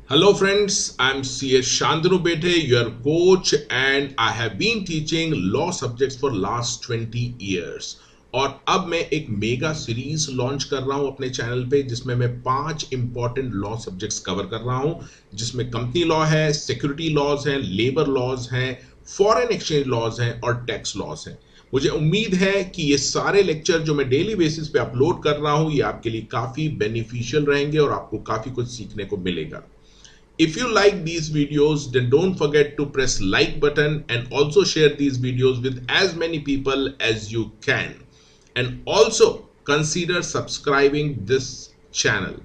Hello friends, I'm CS Shantanu Bete, your coach, and I have been teaching law subjects for last 20 years. और अब मैं एक mega series launch कर रहा हूं अपने चैनल पे जिसमें मैं 5 इंपॉर्टेंट लॉ सब्जेक्ट्स कवर कर रहा हूं जिसमें कंपनी लॉ है, सिक्योरिटी लॉज हैं, लेबर लॉज हैं, फॉरेन एक्सचेंज लॉज हैं और टैक्स लॉज हैं। मुझे उम्मीद है कि ये सारे लेक्चर जो मैं डेली बेसिस पे अपलोड कर रहा हूं ये आपके लिए काफी बेनिफिशियल रहेंगे और आपको काफी कुछ सीखने को मिलेगा। If you like these videos, then don't forget to press like button and also share these videos with as many people as you can. And also consider subscribing this channel.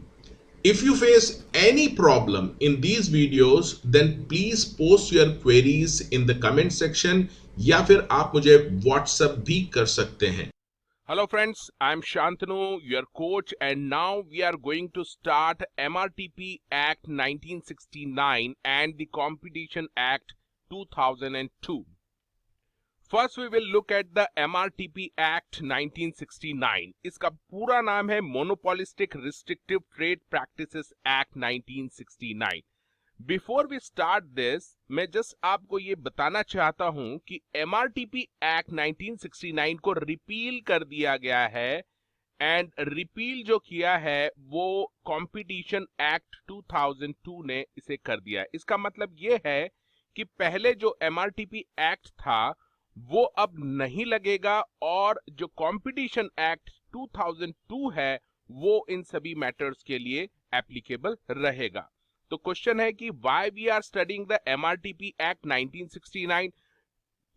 If you face any problem in these videos, then please post your queries in the comment section या फिर आप मुझे WhatsApp भी कर सकते हैं। Hello friends, I am Shantanu, your coach, and now we are going to start MRTP Act 1969 and the Competition Act 2002. First we will look at the MRTP Act 1969. इसका पूरा नाम है Monopolistic Restrictive Trade Practices Act 1969. Before we start this मैं just आपको ये बताना चाहता हूं कि एमआरटीपी एक्ट 1969 को रिपील कर दिया गया है एंड रिपील जो किया है वो कंपटीशन एक्ट 2002 ने इसे कर दिया है। इसका मतलब ये है कि पहले जो एमआरटीपी एक्ट था वो अब नहीं लगेगा और जो कंपटीशन एक्ट 2002 है वो इन सभी मैटर्स के लिए एप्लीकेबल रहेगा। तो क्वेश्चन है कि why we are studying the MRTP act 1969।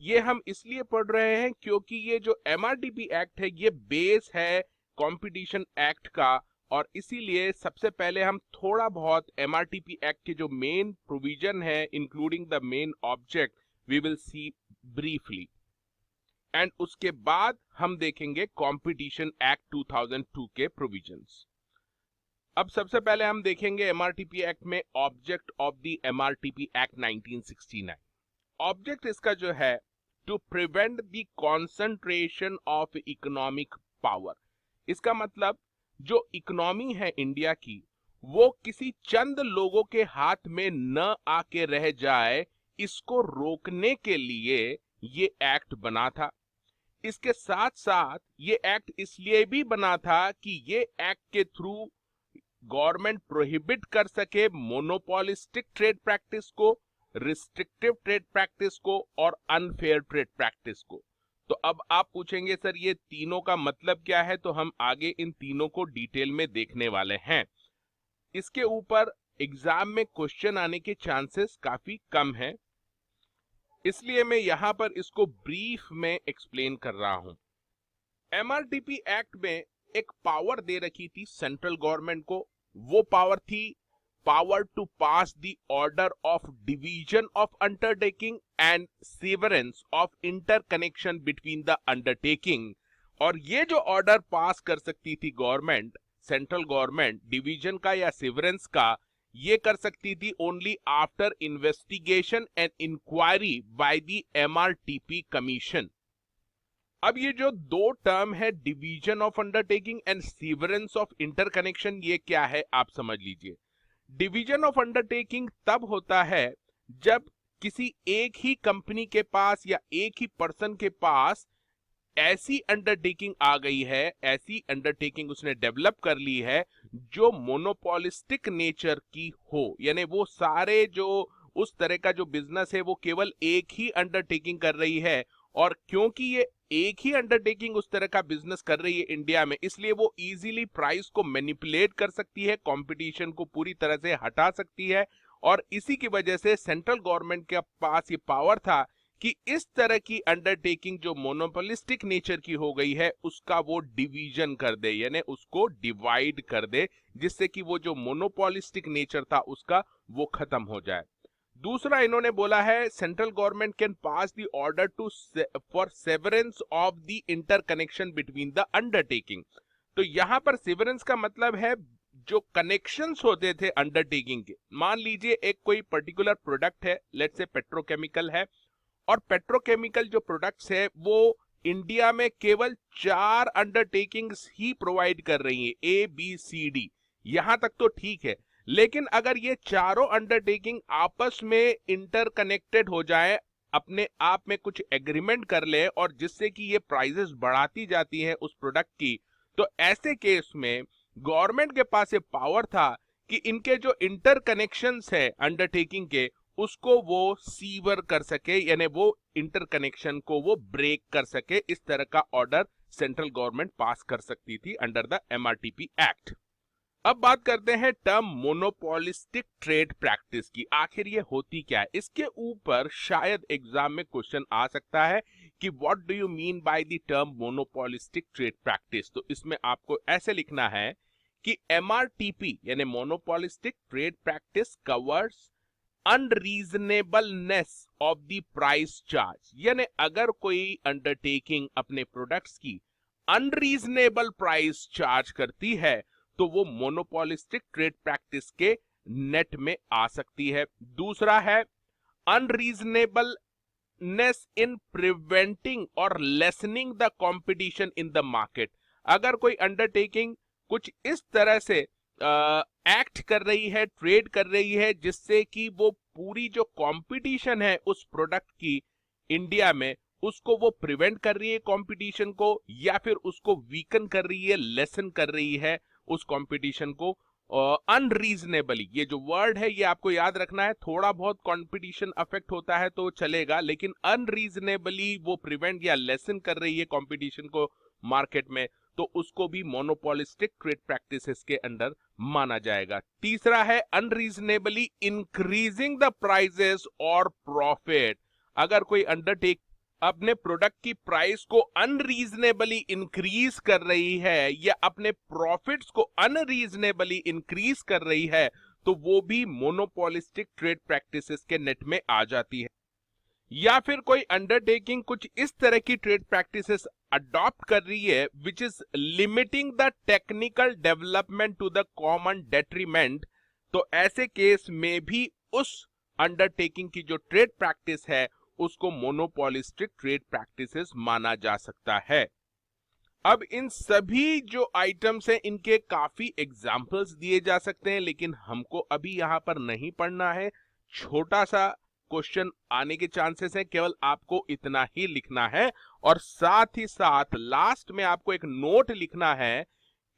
ये हम इसलिए पढ़ रहे हैं क्योंकि ये जो एमआरटीपी एक्ट है ये बेस है कंपटीशन एक्ट का और इसीलिए सबसे पहले हम थोड़ा बहुत एमआरटीपी एक्ट के जो मेन प्रोविजन है including the main object we will see briefly and उसके बाद हम देखेंगे कंपटीशन एक्ट 2002 के प्रोविजंस। अब सबसे पहले हम देखेंगे एमआरटीपी एक्ट में object of the MRTP act 1969। Object इसका जो है to prevent the concentration of economic power. इसका मतलब जो इकोनॉमी है इंडिया की वो किसी चंद लोगों के हाथ में न आके रह जाए, इसको रोकने के लिए ये एक्ट बना था। इसके साथ साथ ये एक्ट इसलिए भी बना था कि ये एक्ट के थ्रू गवर्नमेंट प्रोहिबिट कर सके मोनोपोलिस्टिक ट्रेड प्रैक्टिस को, रिस्ट्रिक्टिव ट्रेड प्रैक्टिस को और अनफेयर ट्रेड प्रैक्टिस को। तो अब आप पूछेंगे सर ये तीनों का मतलब क्या है, तो हम आगे इन तीनों को डिटेल में देखने वाले हैं। इसके ऊपर एग्जाम में क्वेश्चन आने के चांसेस काफी कम है, इसलिए मैं यहां पर इसको ब्रीफ में एक्सप्लेन कर रहा हूं। एमआरटीपी एक्ट में एक पावर दे रखी थी सेंट्रल गवर्नमेंट को, वो पावर थी power to pass the order of division of undertaking and severance of interconnection between the undertaking. और ये जो ऑर्डर पास कर सकती थी गवर्नमेंट, सेंट्रल गवर्नमेंट डिवीजन का या सीवरेंस का, ये कर सकती थी only after investigation and inquiry by the MRTP commission. अब ये जो दो टर्म है division of undertaking and severance of interconnection, ये क्या है आप समझ लीजिए। डिवीजन ऑफ अंडरटेकिंग तब होता है जब किसी एक ही कंपनी के पास या एक ही पर्सन के पास ऐसी अंडरटेकिंग आ गई है, ऐसी अंडरटेकिंग उसने डेवलप कर ली है जो मोनोपोलिस्टिक नेचर की हो, यानी वो सारे जो उस तरह का जो बिजनेस है वो केवल एक ही अंडरटेकिंग कर रही है। और क्योंकि ये एक ही अंडरटेकिंग उस तरह का बिजनेस कर रही है इंडिया में, इसलिए वो इजीली प्राइस को मैनिपुलेट कर सकती है, कंपटीशन को पूरी तरह से हटा सकती है। और इसी की वजह से सेंट्रल गवर्नमेंट के पास ये पावर था कि इस तरह की अंडरटेकिंग जो मोनोपोलिस्टिक नेचर की हो गई है उसका वो डिवीजन कर दे, यानी उसको डिवाइड कर दे, जिससे कि वो जो मोनोपोलिस्टिक नेचर था उसका वो खत्म हो जाए। दूसरा इन्होंने बोला है central government can pass the order to for severance of the interconnection between the undertaking. तो यहां पर सेवरेंस का मतलब है जो कनेक्शंस होते थे अंडरटेकिंग के। मान लीजिए एक कोई पर्टिकुलर प्रोडक्ट है, लेट्स से पेट्रोकेमिकल है, और पेट्रोकेमिकल जो प्रोडक्ट्स है वो इंडिया में केवल 4 अंडरटेकिंग्स ही प्रोवाइड कर रही है, ए बी सी डी, यहां तक तो ठीक है। लेकिन अगर ये चारों अंडरटेकिंग आपस में इंटरकनेक्टेड हो जाए, अपने आप में कुछ एग्रीमेंट कर ले और जिससे कि ये प्राइसेस बढ़ाती जाती है उस प्रोडक्ट की, तो ऐसे केस में गवर्नमेंट के पास ये पावर था कि इनके जो इंटरकनेक्शंस है अंडरटेकिंग के, उसको वो सीवर कर सके, यानी वो इंटरकनेक्शन को वो ब्रेक कर सके। इस तरह का ऑर्डर सेंट्रल गवर्नमेंट पास कर सकती थी अंडर द एमआरटीपी एक्ट। अब बात करते हैं टर्म मोनोपोलिस्टिक ट्रेड प्रैक्टिस की। आखिर ये होती क्या है? इसके ऊपर शायद एग्जाम में क्वेश्चन आ सकता है कि what do you mean by the term monopolistic trade practice. तो इसमें आपको ऐसे लिखना है कि एमआरटीपी यानी monopolistic trade practice covers unreasonableness of the price charge, यानी अगर कोई अंडरटेकिंग अपने प्रोडक्ट्स की अनरीजनेबल प्राइस चार्ज करती है तो वो मोनोपोलिस्टिक ट्रेड प्रैक्टिस के नेट में आ सकती है। दूसरा है अनरीजनेबलनेस इन प्रिवेंटिंग और listening the competition in the market. अगर कोई अंडरटेकिंग कुछ इस तरह से एक्ट कर रही है, ट्रेड कर रही है, जिससे कि वो पूरी जो कंपटीशन है उस प्रोडक्ट की इंडिया में, उसको वो प्रिवेंट कर रही है कंपटीशन को, या फिर उसको वीकन कर रही है, लेसन कर रही है उस कंपटीशन को अनरीजनेबली। ये जो वर्ड है ये आपको याद रखना है। थोड़ा बहुत कंपटीशन अफेक्ट होता है तो चलेगा, लेकिन अनरीजनेबली वो प्रिवेंट या लेसन कर रही है कंपटीशन को मार्केट में, तो उसको भी मोनोपोलिस्टिक ट्रेड प्रैक्टिसेस के अंडर माना जाएगा। तीसरा है अनरीजनेबली इंक्रीजिंग द प्राइसेस और प्रॉफिट। अगर कोई अंडरटेक अपने प्रोडक्ट की प्राइस को अनरीजनेबली इंक्रीज कर रही है या अपने प्रॉफिट्स को अनरीजनेबली इंक्रीज कर रही है, तो वो भी मोनोपोलिस्टिक ट्रेड प्रैक्टिसेस के नेट में आ जाती है। या फिर कोई अंडरटेकिंग कुछ इस तरह की ट्रेड प्रैक्टिसेस अडॉप्ट कर रही है which is limiting the technical development to the common detriment, तो ऐसे केस में भी उस अंडरटेकिंग की जो ट्रेड प्रैक्टिस है उसको मोनोपोलिस्टिक ट्रेड प्रैक्टिसेस माना जा सकता है। अब इन सभी जो आइटम्स हैं इनके काफी एग्जाम्पल्स दिए जा सकते हैं, लेकिन हमको अभी यहां पर नहीं पढ़ना है। छोटा सा क्वेश्चन आने के चांसेस है, केवल आपको इतना ही लिखना है और साथ ही साथ लास्ट में आपको एक नोट लिखना है,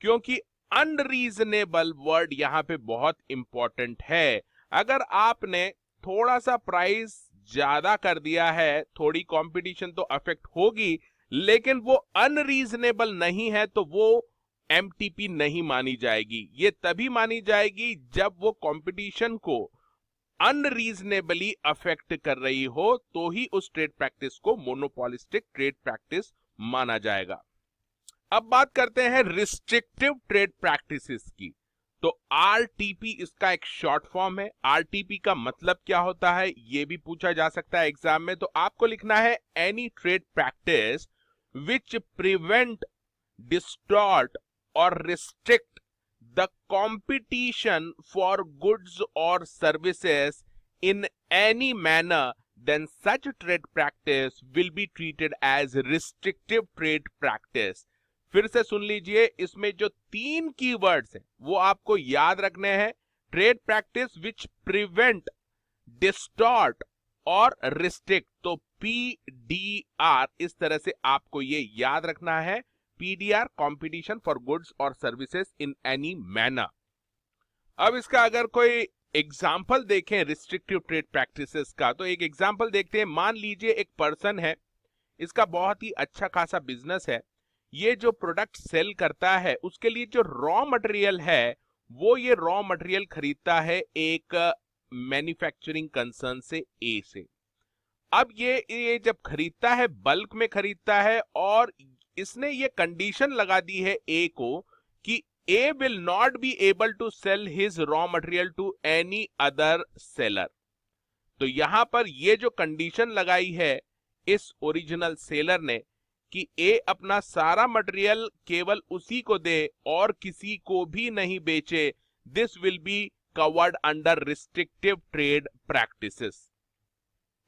क्योंकि अनरीजनेबल वर्ड यहां पे बहुत इंपॉर्टेंट है। अगर आपने थोड़ा सा प्राइस ज्यादा कर दिया है, थोड़ी कंपटीशन तो अफेक्ट होगी, लेकिन वो अनरीजनेबल नहीं है, तो वो एमटीपी नहीं मानी जाएगी। ये तभी मानी जाएगी जब वो कंपटीशन को अनरीजनेबली अफेक्ट कर रही हो, तो ही उस ट्रेड प्रैक्टिस को मोनोपोलिस्टिक ट्रेड प्रैक्टिस माना जाएगा। अब बात करते हैं रिस्ट्रिक्टिव ट्रेड प्रैक्टिसेस की। तो आरटीपी इसका एक शॉर्ट फॉर्म है। आरटीपी का मतलब क्या होता है ये भी पूछा जा सकता है एग्जाम में। तो आपको लिखना है any trade practice which prevent, distort और restrict the competition for goods और services in any manner, then such trade practice will be treated as restrictive trade practice। फिर से सुन लीजिए, इसमें जो 3 कीवर्ड्स हैं वो आपको याद रखने हैं। Trade practice which prevent, distort और रिस्ट्रिक्ट, तो पीडीआर, इस तरह से आपको ये याद रखना है। पीडीआर, कंपटीशन फॉर गुड्स और सर्विसेज इन एनी मैनर। अब इसका अगर कोई एग्जाम्पल देखें रिस्ट्रिक्टिव ट्रेड प्रैक्टिसेस का, तो एक एग्जाम्पल देखते हैं। मान लीजिए एक पर्सन है, इसका बहुत ही अच्छा खासा बिजनेस है। ये जो प्रोडक्ट सेल करता है उसके लिए जो रॉ मटेरियल है, वो ये रॉ मटेरियल खरीदता है एक मैन्युफैक्चरिंग कंसर्न से, ए से। अब ये जब खरीदता है, बल्क में खरीदता है, और इसने ये कंडीशन लगा दी है ए को कि A will not be able to sell his raw material to any other seller। तो यहां पर ये जो कंडीशन लगाई है इस ओरिजिनल सेलर ने कि A अपना सारा मटेरियल केवल उसी को दे और किसी को भी नहीं बेचे, this will be covered under restrictive trade practices.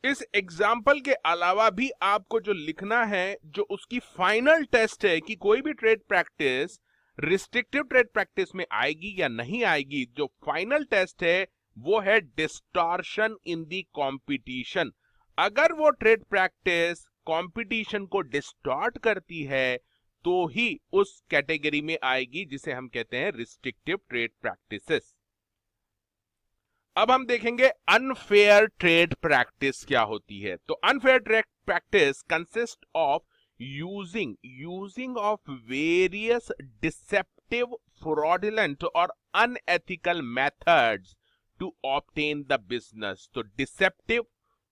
इस एग्जाम्पल के अलावा भी आपको जो लिखना है, जो उसकी फाइनल टेस्ट है कि कोई भी trade practice restrictive trade practice में आएगी या नहीं आएगी, जो फाइनल टेस्ट है वो है डिस्टॉर्शन इन द कंपटीशन। अगर वो ट्रेड प्रैक्टिस कंपटीशन को डिस्टॉर्ट करती है तो ही उस कैटेगरी में आएगी जिसे हम कहते हैं रिस्ट्रिक्टिव ट्रेड प्रैक्टिसेस। अब हम देखेंगे अनफेयर ट्रेड प्रैक्टिस क्या होती है। तो unfair trade practice consist of using of various deceptive, fraudulent और unethical methods to obtain the business. तो डिसेप्टिव,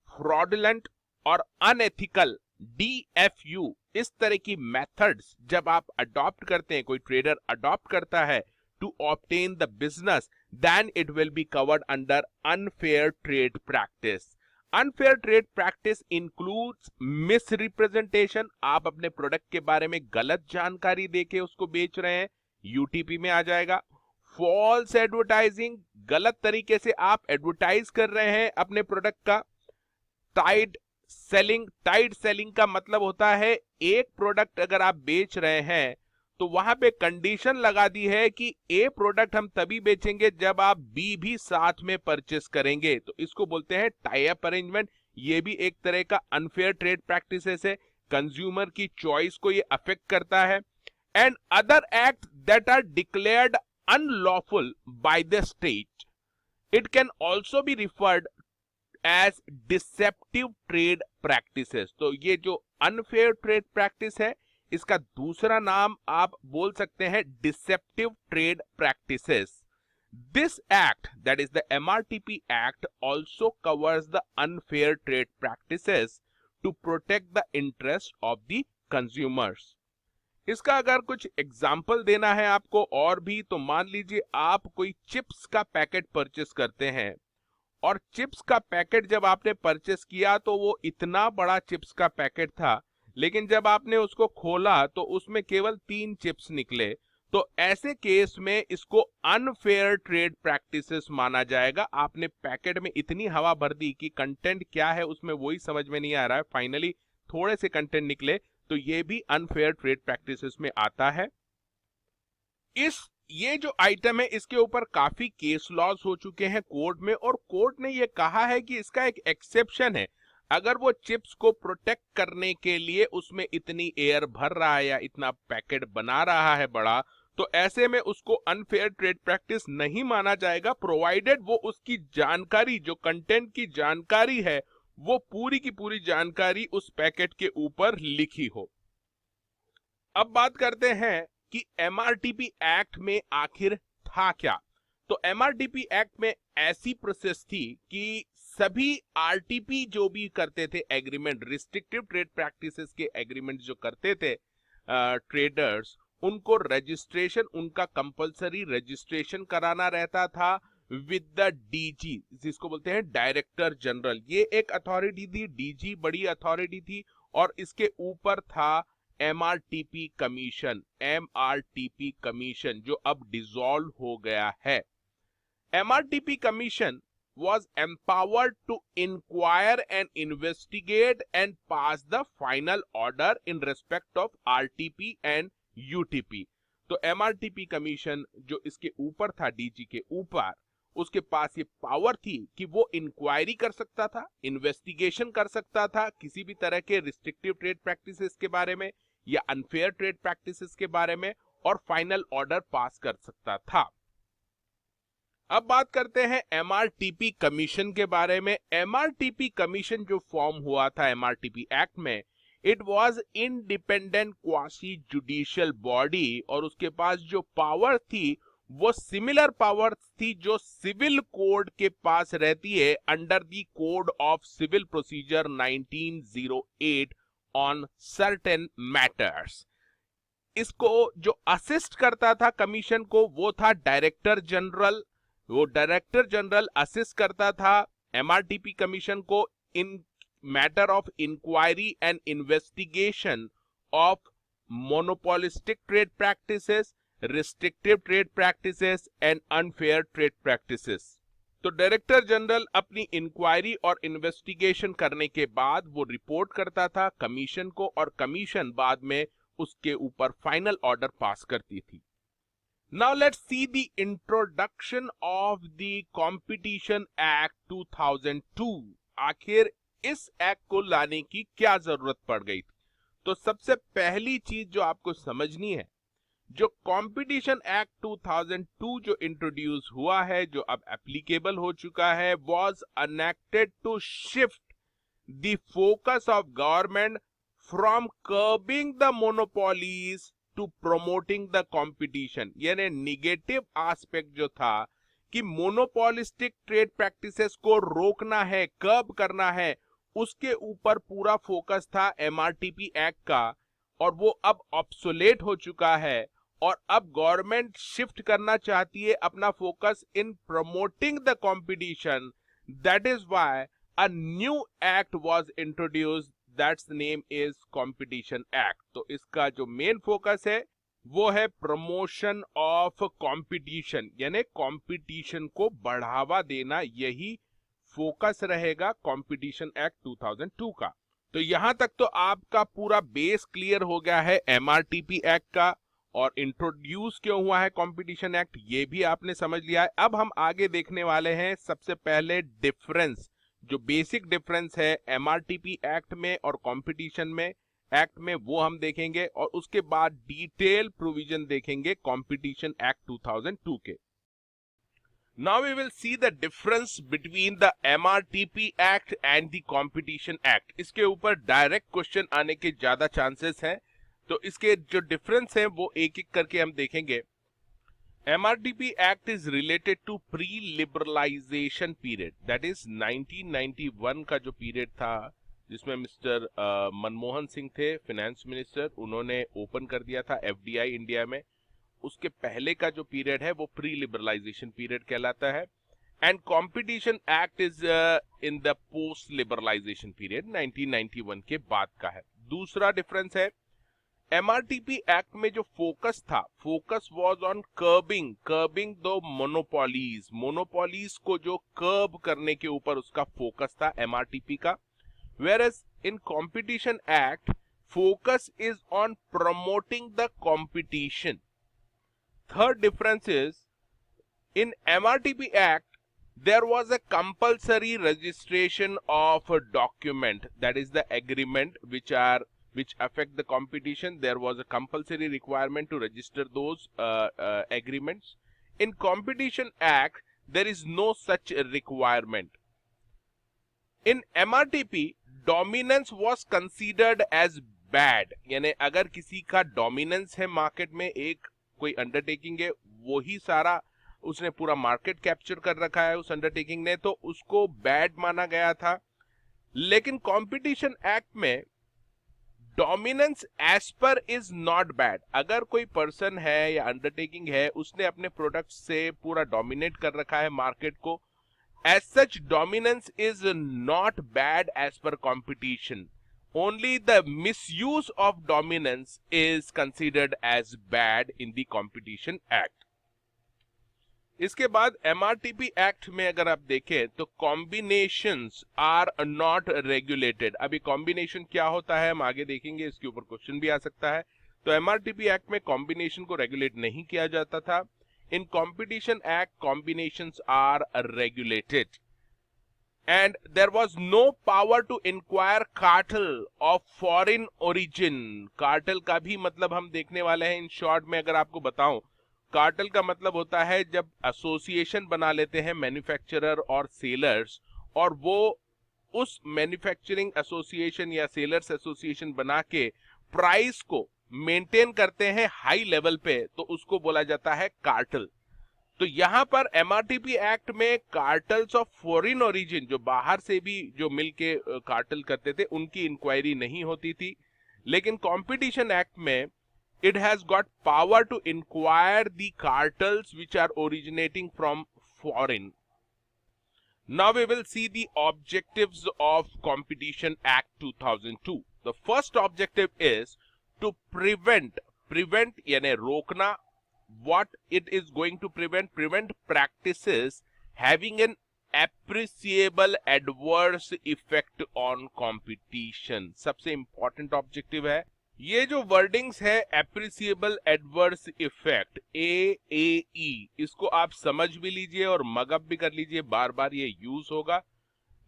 फ्रॉडुलेंट और अनएथिकल, DFU, इस तरह की मेथड्स जब आप अडॉप्ट करते हैं, कोई ट्रेडर अडॉप्ट करता है to obtain the business, then it will be covered under unfair trade practice. Unfair trade practice includes misrepresentation, आप अपने प्रोडक्ट के बारे में गलत जानकारी देके उसको बेच रहे हैं, UTP में आ जाएगा। फॉल्स एडवर्टाइजिंग, गलत तरीके से आप एडवर्टाइज कर रहे हैं अपने प्रोडक्ट का। टाइड सेलिंग का मतलब होता है एक प्रोडक्ट अगर आप बेच रहे हैं तो वहां पे कंडीशन लगा दी है कि ए प्रोडक्ट हम तभी बेचेंगे जब आप बी भी साथ में परचेस करेंगे, तो इसको बोलते हैं टाई अप अरेंजमेंट। ये भी एक तरह का अनफेयर ट्रेड प्रैक्टिसेस है, कंज्यूमर की चॉइस को ये अफेक्ट करता है। And other act that are declared unlawful by the state, it can also be referred as deceptive trade practices. तो ये जो अनफेयर ट्रेड प्रैक्टिस है, इसका दूसरा नाम आप बोल सकते हैं deceptive trade practices. This act, that is the MRTP act, also covers the unfair trade practices to protect the interest of the consumers. इसका अगर कुछ एग्जाम्पल देना है आपको और भी, तो मान लीजिए आप कोई चिप्स का पैकेट परचेस करते हैं, और चिप्स का पैकेट जब आपने परचेस किया तो वो इतना बड़ा चिप्स का पैकेट था, लेकिन जब आपने उसको खोला तो उसमें केवल 3 चिप्स निकले। तो ऐसे केस में इसको अनफेयर ट्रेड प्रैक्टिसेस माना जाएगा। आपने पैकेट में इतनी हवा भर दी कि कंटेंट क्या है उसमें वही समझ में नहीं आ रहा है, फाइनली थोड़े से कंटेंट निकले, तो ये भी अनफेयर ट्रेड प्रैक्टिसेस में आता है। ये जो आइटम है इसके ऊपर काफी केस लॉज हो चुके हैं कोर्ट में, और कोर्ट ने ये कहा है कि इसका एक एक्सेप्शन है। अगर वो चिप्स को प्रोटेक्ट करने के लिए उसमें इतनी एयर भर रहा है या इतना पैकेट बना रहा है बड़ा, तो ऐसे में उसको अनफेयर ट्रेड प्रैक्टिस नहीं माना जाएगा, प्रोवाइडेड वो उसकी जानकारी, जो कंटेंट की जानकारी है, वो पूरी की पूरी जानकारी उस पैकेट के ऊपर लिखी हो। अब बात करते हैं कि MRTP एक्ट में आखिर था क्या। तो MRTP एक्ट में ऐसी प्रोसेस थी कि सभी RTP जो भी करते थे एग्रीमेंट, रिस्ट्रिक्टिव ट्रेड प्रैक्टिसेस के एग्रीमेंट जो करते थे ट्रेडर्स, उनको रजिस्ट्रेशन, उनका कंपलसरी रजिस्ट्रेशन कराना रहता था विद द DG, जिसको बोलते हैं डायरेक्टर जनरल। ये एक अथॉरिटी थी, DG बड़ी अथॉरिटी थी, और इसके ऊपर था MRTP कमीशन, जो अब डिसॉल्व हो गया है। MRTP commission was empowered to inquire and investigate and pass the final order in respect of RTP and UTP। तो MRTP कमीशन जो इसके ऊपर था, DG के ऊपर, उसके पास ये पावर थी कि वो इंक्वायरी कर सकता था, इन्वेस्टिगेशन कर सकता था किसी भी तरह के रिस्ट्रिक्टिव ट्रेड प्रैक्टिसेस के बारे में या अनफेयर ट्रेड प्रैक्टिसेस के बारे में, और फाइनल ऑर्डर पास कर सकता था। अब बात करते हैं MRTP कमीशन के बारे में। MRTP कमीशन जो फॉर्म हुआ था MRTP एक्ट में, it was independent quasi judicial body, और उसके पास जो पावर थी वो सिमिलर पावर थी जो सिविल कोड के पास रहती है under the code of civil procedure 1908 on certain matters. इसको जो असिस्ट करता था कमीशन को वो था डायरेक्टर जनरल। वो डायरेक्टर जनरल असिस्ट करता था MRTP कमीशन को in matter of inquiry and investigation of monopolistic trade practices, restrictive trade practices and unfair trade practices. तो डायरेक्टर जनरल अपनी इंक्वायरी और इन्वेस्टिगेशन करने के बाद वो रिपोर्ट करता था कमीशन को, और कमीशन बाद में उसके ऊपर फाइनल ऑर्डर पास करती थी। Now let's see the introduction of the Competition Act 2002. आखिर इस एक्ट को लाने की क्या जरूरत पड़ गई थी? तो सबसे पहली चीज जो आपको समझनी है, जो कंपटीशन एक्ट 2002 जो इंट्रोड्यूस हुआ है, जो अब एप्लीकेबल हो चुका है, was enacted to shift the focus of government from curbing the monopolies to promoting the competition. यानी निगेटिव एस्पेक्ट जो था कि मोनोपोलिस्टिक ट्रेड प्रैक्टिसेस को रोकना है, कर्ब करना है, उसके ऊपर पूरा फोकस था एमआरटीपी एक्ट का, और वो अब ऑब्सोलेट हो चुका है। और अब गवर्नमेंट शिफ्ट करना चाहती है अपना focus in promoting the competition. That is why a new act was introduced, that's name is competition act. तो इसका जो मेन फोकस है वो है प्रमोशन ऑफ कंपटीशन, यानी कंपटीशन को बढ़ावा देना, यही फोकस रहेगा कंपटीशन एक्ट 2002 का। तो यहां तक तो आपका पूरा बेस क्लियर हो गया है एमआरटीपी एक्ट का, और इंट्रोड्यूस क्यों हुआ है कंपटीशन एक्ट ये भी आपने समझ लिया है। अब हम आगे देखने वाले हैं सबसे पहले डिफरेंस, जो बेसिक डिफरेंस है एमआरटीपी एक्ट में और कंपटीशन में एक्ट में, वो हम देखेंगे, और उसके बाद डिटेल प्रोविजन देखेंगे कंपटीशन एक्ट 2002 के। Now we will see the difference between the MRTP Act and the Competition Act. इसके ऊपर डायरेक्ट क्वेश्चन आने के ज्यादा चांसेस हैं, तो इसके जो डिफरेंस हैं वो एक एक करके हम देखेंगे। MRTP Act is related to pre-liberalization period, that is 1991 का जो पीरियड था, जिसमें मिस्टर मनमोहन सिंह थे फाइनेंस मिनिस्टर, उन्होंने ओपन कर दिया था एफडीआई इंडिया में। उसके पहले का जो पीरियड है वो प्री लिबरलाइजेशन पीरियड कहलाता है। And competition act is in the post liberalisation period, 1991 के बाद का है। दूसरा डिफरेंस है एमआरटीपी एक्ट में जो फोकस था, focus was on curbing the monopolies को जो कर्ब करने के ऊपर उसका फोकस था एमआरटीपी का। Whereas in competition act focus is on promoting the competition. Third difference is, in MRTP Act, there was a compulsory registration of a document, that is the agreement which affect the competition. There was a compulsory requirement to register those agreements. In Competition Act, there is no such requirement. In MRTP, dominance was considered as bad, यानी अगर किसी का dominance है market में, एक कोई undertaking है, वो ही सारा उसने पूरा मार्केट कैप्चर कर रखा है उस अंडरटेकिंग ने, तो उसको बैड माना गया था। लेकिन कंपटीशन एक्ट में dominance as per is not bad. अगर कोई पर्सन है या अंडरटेकिंग है, उसने अपने प्रोडक्ट से पूरा डोमिनेट कर रखा है मार्केट को, as such dominance is not bad as per competition. Only the misuse of dominance is considered as bad in the Competition Act. इसके बाद MRTP Act में अगर आप देखें तो combinations are not regulated। अभी combination क्या होता है हम आगे देखेंगे, इसके ऊपर क्वेश्चन भी आ सकता है। तो MRTP Act में combination को रेगुलेट नहीं किया जाता था। In Competition Act combinations are regulated. And there was no power to inquire cartel of foreign origin. Cartel का भी मतलब हम देखने वाले हैं इन शॉर्ट में। अगर आपको बताऊं, कार्टेल का मतलब होता है जब एसोसिएशन बना लेते हैं मैन्युफैक्चरर और सेलर्स, और वो उस मैन्युफैक्चरिंग एसोसिएशन या सेलर्स एसोसिएशन बना के प्राइस को मेंटेन करते हैं हाई लेवल पे, तो उसको बोला जाता है कार्टेल। तो यहां पर एमआरटीपी एक्ट में कार्टल्स ऑफ फॉरेन ओरिजिन, जो बाहर से भी जो मिलके कार्टल करते थे, उनकी इंक्वायरी नहीं होती थी। लेकिन कंपटीशन एक्ट में it has got power to inquire the cartels which are originating from foreign. Now we will see the objectives of competition act 2002। The first objective is to prevent यानी रोकना। What it is going to prevent practices having an appreciable adverse effect on competition। सबसे important objective है ये जो wordings है appreciable adverse effect AAE, इसको आप समझ भी लीजिए और मगअप भी कर लीजिए, बार बार ये यूज होगा।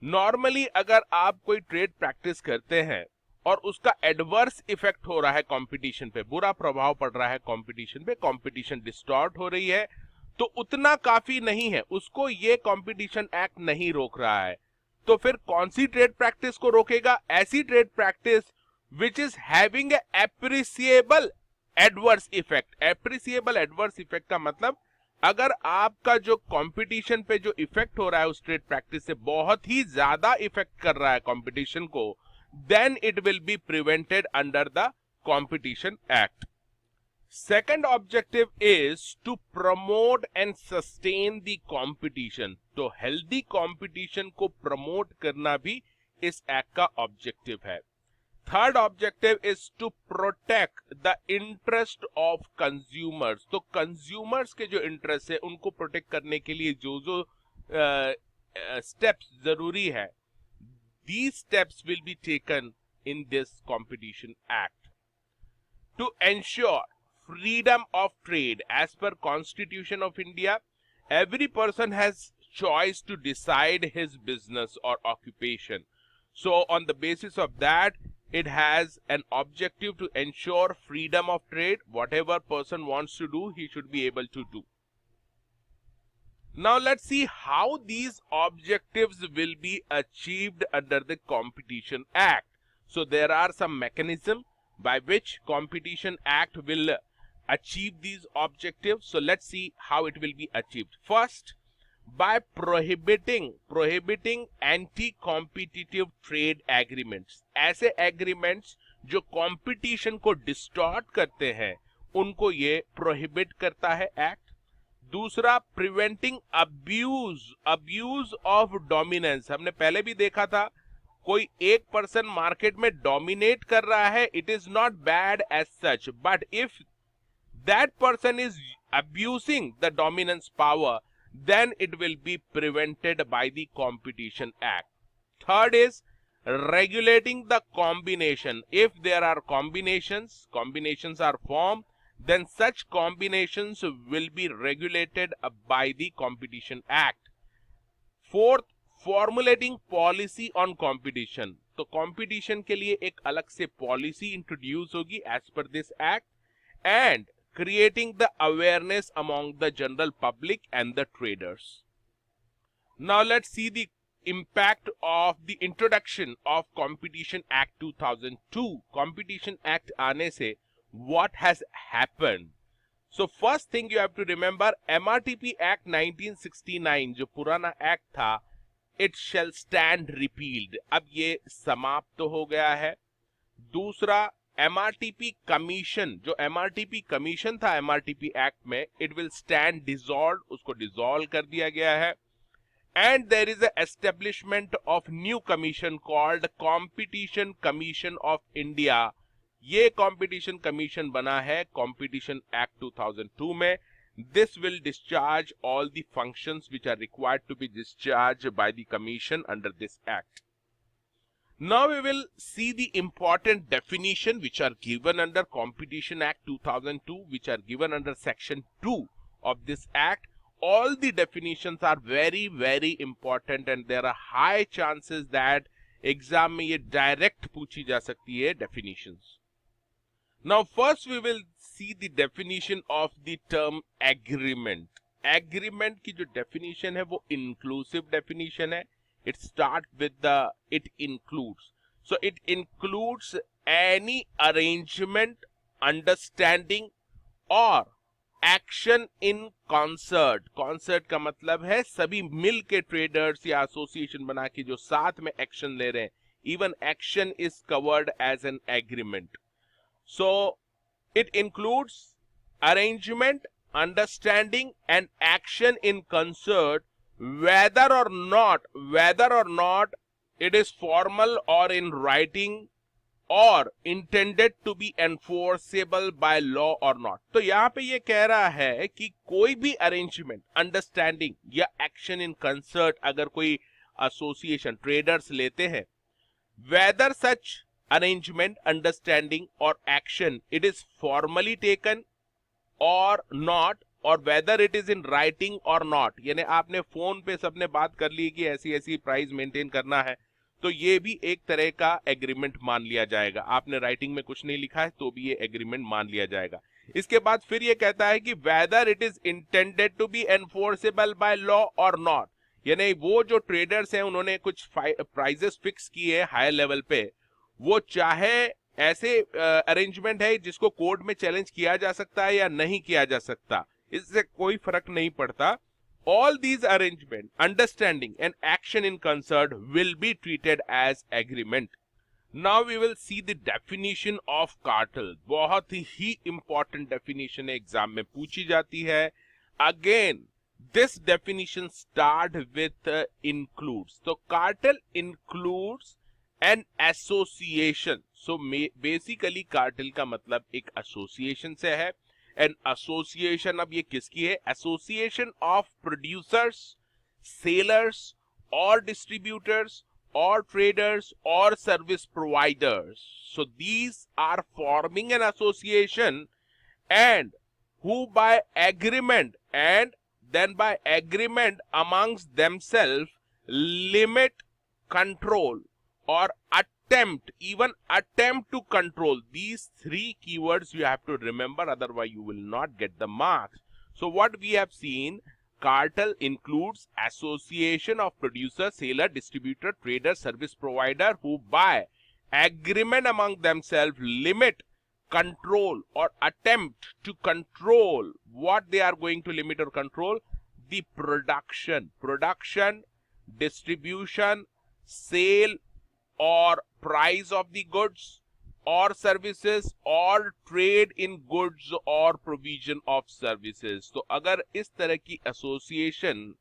नॉर्मली अगर आप कोई ट्रेड प्रैक्टिस करते हैं और उसका एडवर्स इफेक्ट हो रहा है कंपटीशन पे, बुरा प्रभाव पड़ रहा है कंपटीशन पे, कंपटीशन डिस्टॉर्ट हो रही है, तो उतना काफी नहीं है, उसको ये कंपटीशन एक्ट नहीं रोक रहा है। तो फिर कौन सी ट्रेड प्रैक्टिस को रोकेगा? ऐसी trade practice which is having a appreciable adverse effect। appreciable adverse effect का मतलब अगर आपका जो कंपटीशन पे जो इफेक्ट हो रहा है उस ट्रेड प्रैक्टिस से बहुत ही ज्यादा इफेक्ट कर रहा है कंपटीशन को, then it will be prevented under the competition act। second objective is to promote and sustain the competition। तो healthy competition को promote करना भी इस एक्ट का ऑब्जेक्टिव है। Third objective is to protect the interest of consumers. तो consumers के जो इंटरेस्ट है उनको प्रोटेक्ट करने के लिए जो जो स्टेप्स जरूरी है, these steps will be taken in this competition act to ensure freedom of trade as per Constitution of India। every person has choice to decide his business or occupation, so on the basis of that it has an objective to ensure freedom of trade। whatever person wants to do, he should be able to do। now let's see how these objectives will be achieved under the Competition Act। so there are some mechanism by which Competition Act will achieve these objectives। so let's see how it will be achieved। first, by prohibiting anti-competitive trade agreements। ऐसे agreements जो competition को distort करते हैं उनको ये prohibit करता है act. दूसरा, preventing abuse of dominance। हमने पहले भी देखा था, कोई एक पर्सन मार्केट में डोमिनेट कर रहा है, it is not bad as such, but if that person is abusing the dominance power, then it will be prevented by the Competition Act। third is regulating the combination। if there are combinations are formed, then such combinations will be regulated by the Competition Act। fourth, formulating policy on competition। तो competition के लिए एक अलग से policy introduce होगी as per this act, and creating the awareness among the general public and the traders। now let's see the impact of the introduction of Competition Act 2002। Competition Act आने से what has happened? so first thing you have to remember, MRTP Act 1969 जो पुराना act था, it shall stand repealed। अब ये समाप्त हो गया है। दूसरा, MRTP कमीशन, जो MRTP कमीशन था MRTP एक्ट में, इट विल स्टैंड डिसॉल्व, उसको डिसॉल्व कर दिया गया है। And there is establishment of new commission called competition commission of India. ये कॉम्पिटिशन कमीशन बना है कॉम्पिटिशन एक्ट 2002 में। This will discharge all the functions which are required to be discharged by the commission under this act. Now we will see the important definition which are given under Competition Act 2002, which are given under section 2 of this act। all the definitions are very very important and there are high chances that exam में ये direct पूछी जा सकती है definitions। now first we will see the definition of the term agreement। agreement की जो definition है वो inclusive definition है। it starts with the it includes, so it includes any arrangement, understanding or action in concert। concert का मतलब है सभी मिल के ट्रेडर्स या एसोसिएशन बना के जो साथ में एक्शन ले रहे हैं, even action is covered as an agreement। so it includes arrangement, understanding and action in concert, whether or not it is formal or in writing or intended to be enforceable by law or not। तो यहाँ पे ये कह रहा है कि कोई भी अरेंजमेंट, अंडरस्टैंडिंग या एक्शन इन कंसर्ट अगर कोई एसोसिएशन ट्रेडर्स लेते हैं, whether such arrangement, understanding or action, it is formally taken or not, और whether it is in writing or not, यानी आपने फोन पे सबने बात कर ली कि ऐसी ऐसी प्राइस मेंटेन करना है, तो ये भी एक तरह का एग्रीमेंट मान लिया जाएगा। आपने राइटिंग में कुछ नहीं लिखा है तो भी ये एग्रीमेंट मान लिया जाएगा। इसके बाद फिर ये कहता है कि whether it is intended to be enforceable by law और नॉट, यानी वो जो ट्रेडर्स हैं उन्होंने कुछ प्राइजेस फिक्स किए हायर लेवल पे, वो चाहे ऐसे अरेंजमेंट है जिसको कोर्ट में चैलेंज किया जा सकता है या नहीं किया जा सकता, इससे कोई फर्क नहीं पड़ता। All these arrangement, understanding and action in concert will be treated as agreement. Now we will see the definition of cartel. बहुत ही important definition एग्जाम में पूछी जाती है। Again, this definition start with includes. तो cartel includes an association. So basically cartel का मतलब एक association से है। एन एसोसिएशन, अब ये किसकी है? एसोसिएशन ऑफ प्रोड्यूसर्स, सेलर्स और डिस्ट्रीब्यूटर्स और traders or service providers. So these are forming an association and who by agreement and then by agreement amongst themselves limit, control or even attempt to control. These three keywords you have to remember, otherwise you will not get the marks. So what we have seen, cartel includes association of producer, seller, distributor, trader, service provider who by agreement among themselves limit, control or attempt to control. What they are going to limit or control? The production, distribution, sale or price of the goods or services or trade in goods or provision of services. तो अगर इस तरह की association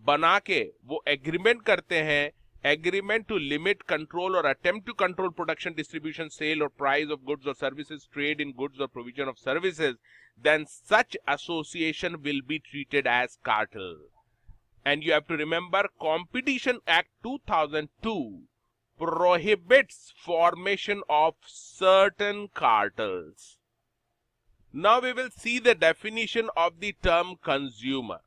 बना के वो agreement करते हैं, agreement to limit, control or attempt to control production, distribution, sale or price of goods or services, trade in goods or provision of services, then such association will be treated as cartel. And you have to remember, Competition Act 2002 prohibits formation of certain cartels. Now we will see the definition of the term consumer.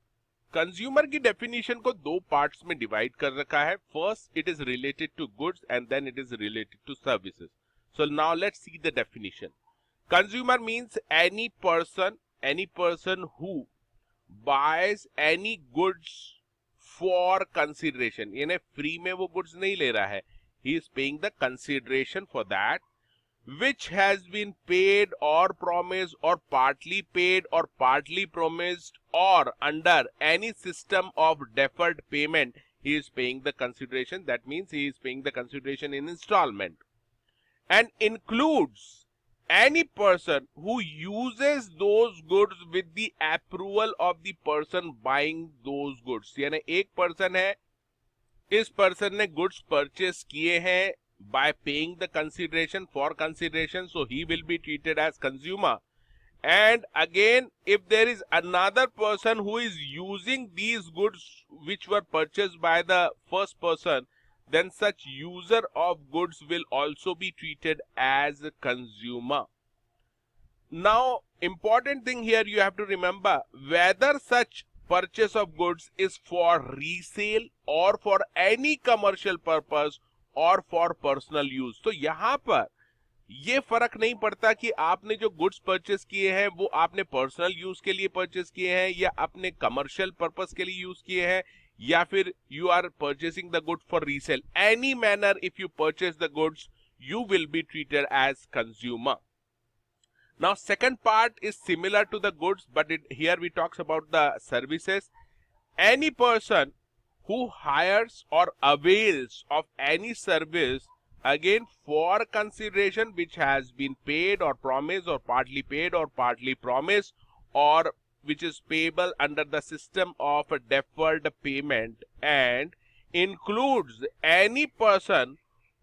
Consumer की definition को दो parts में divide कर रखा है. First it is related to goods and then it is related to services. So now let's see the definition. Consumer means any person who buys any goods for consideration, यानी free में वो goods नहीं ले रहा है, he is paying the consideration for that, which has been paid or promised or partly paid or partly promised or under any system of deferred payment, he is paying the consideration. That means he is paying the consideration in installment. And includes any person who uses those goods with the approval of the person buying those goods. यानी एक person है, इस person ने goods purchase किए हैं by paying the consideration for consideration, so he will be treated as consumer. And again, if there is another person who is using these goods which were purchased by the first person, then such user of goods will also be treated as a consumer. Now, important thing here you have to remember, whether such purchase of goods is for resale or for any commercial purpose और for personal use. तो यहां पर ये फर्क नहीं पड़ता कि आपने जो गुड्स परचेस किए हैं वो आपने पर्सनल यूज के लिए परचेस किए हैं या अपने कमर्शियल पर्पस के लिए यूज किए हैं या फिर you are purchasing the good for resale. Any manner if you purchase the goods you will be treated as consumer. Now second part is similar to the goods, but here we talks about the services. Any person who hires or avails of any service, again for consideration which has been paid or promised or partly promised or which is payable under the system of a deferred payment, and includes any person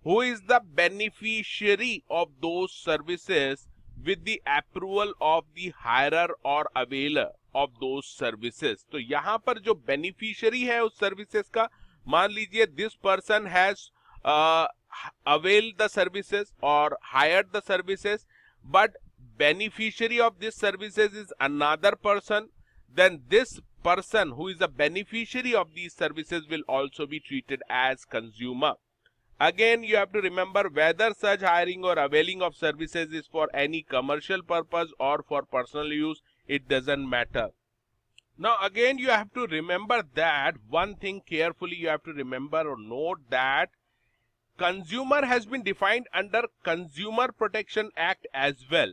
who is the beneficiary of those services with the approval of the hirer or availer of those services. तो यहाँ पर जो beneficiary है उस services का, मान लीजिए this person has availed the services or hired the services, but beneficiary of these services is another person, then this person who is the beneficiary of these services will also be treated as consumer. Again, you have to remember whether such hiring or availing of services is for any commercial purpose or for personal use, it doesn't matter. Now again, you have to remember that one thing carefully, you have to remember or note that consumer has been defined under Consumer Protection Act as well.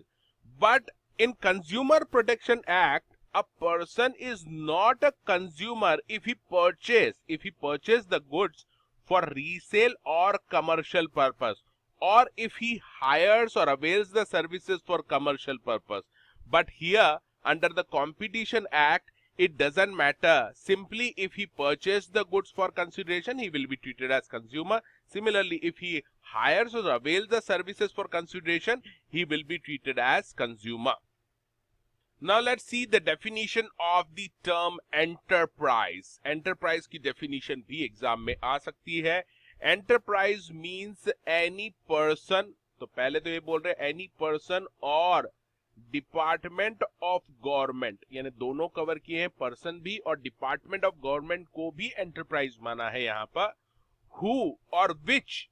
But in Consumer Protection Act, a person is not a consumer if he purchase the goods for resale or commercial purpose, or if he hires or avails the services for commercial purpose. But here, under the Competition Act, it doesn't matter. Simply if he purchased the goods for consideration, he will be treated as consumer. Similarly, if he hires or avails the services for consideration, he will be treated as consumer. Now let's see the definition of the term enterprise. Enterprise की definition भी exam में आ सकती है. Enterprise means any person, तो पहले तो ये बोल रहे हैं any person और डिपार्टमेंट ऑफ गवर्नमेंट, यानी दोनों कवर किए हैं, पर्सन भी और डिपार्टमेंट ऑफ गवर्नमेंट को भी एंटरप्राइज माना है यहां पर. हु और विच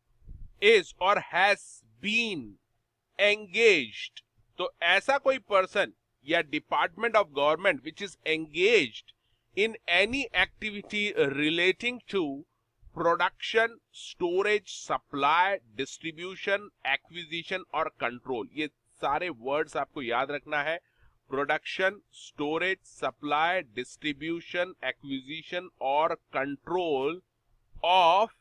इज और हैज बीन एंगेज्ड, तो ऐसा कोई पर्सन या department of government which is engaged in any activity relating to production, storage, supply, distribution, acquisition और कंट्रोल. ये सारे वर्ड्स आपको याद रखना है. Production, storage, supply, distribution, acquisition और कंट्रोल ऑफ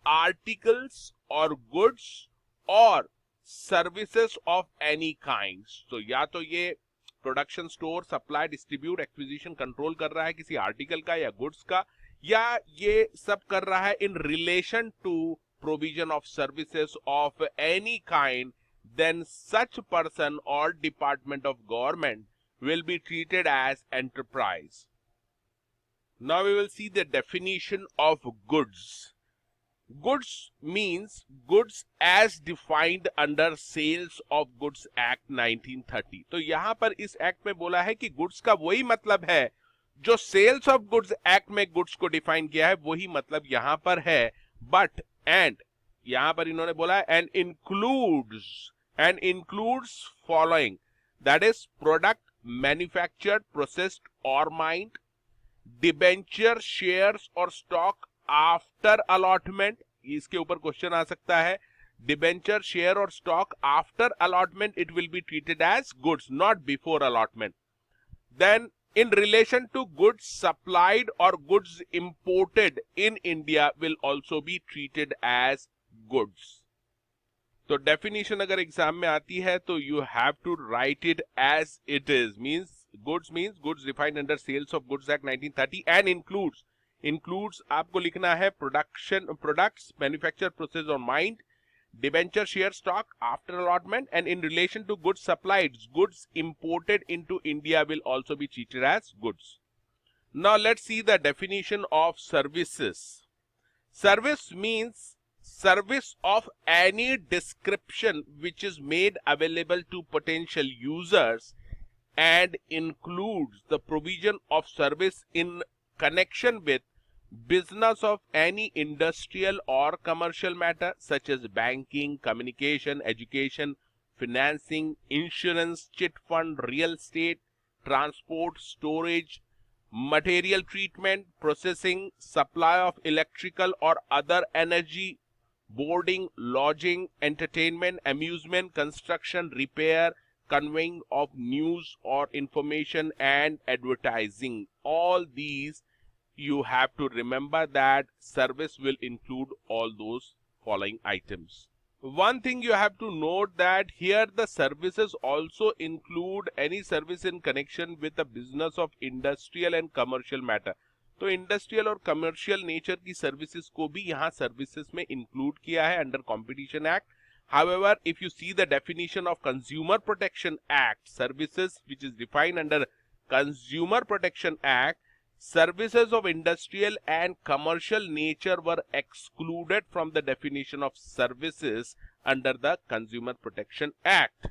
आर्टिकल्स और गुड्स और सर्विसेज ऑफ एनी काइंड. तो या तो ये production, store, supply, distribute, acquisition, control कर रहा है किसी आर्टिकल का या गुड्स का, या ये सब कर रहा है in relation to provision of services of any kind, then such person or department of government will be treated as enterprise. Now we will see the definition of goods. Goods means goods as defined under Sales of Goods Act 1930. तो यहां पर इस act में बोला है कि goods का वही मतलब है जो सेल्स ऑफ गुड्स एक्ट में गुड्स को डिफाइन किया है, वही मतलब यहां पर है. बट एंड यहां पर इन्होंने बोला and includes following, that is product manufactured, processed or mined, debenture, shares or stock after allotment. इसके ऊपर क्वेश्चन आ सकता है. debenture, share or stock after allotment, it will be treated as goods, not before allotment. Then in relation to goods supplied or goods imported in India will also be treated as goods. तो definition अगर exam में आती है तो you have to write it as it is. Means goods defined under sales of goods act 1930 and includes आपको लिखना है products manufacture, process और mined, debenture, share, stock after allotment, and in relation to goods supplied, goods imported into India will also be treated as goods. Now let's see the definition of services. Service means service of any description which is made available to potential users and includes the provision of service in connection with business of any industrial or commercial matter such as banking, communication, education, financing, insurance, chit fund, real estate, transport, storage, material treatment, processing, supply of electrical or other energy, boarding, lodging, entertainment, amusement, construction, repair, conveying of news or information, and advertising. All these you have to remember that service will include all those following items. One thing you have to note that here the services also include any service in connection with the business of industrial and commercial matter. तो industrial और commercial nature की services को भी यहाँ services में include किया है under competition act. However, if you see the definition of Consumer Protection Act, services which is defined under Consumer Protection Act, Services of industrial and commercial nature were excluded from the definition of services under the Consumer Protection Act.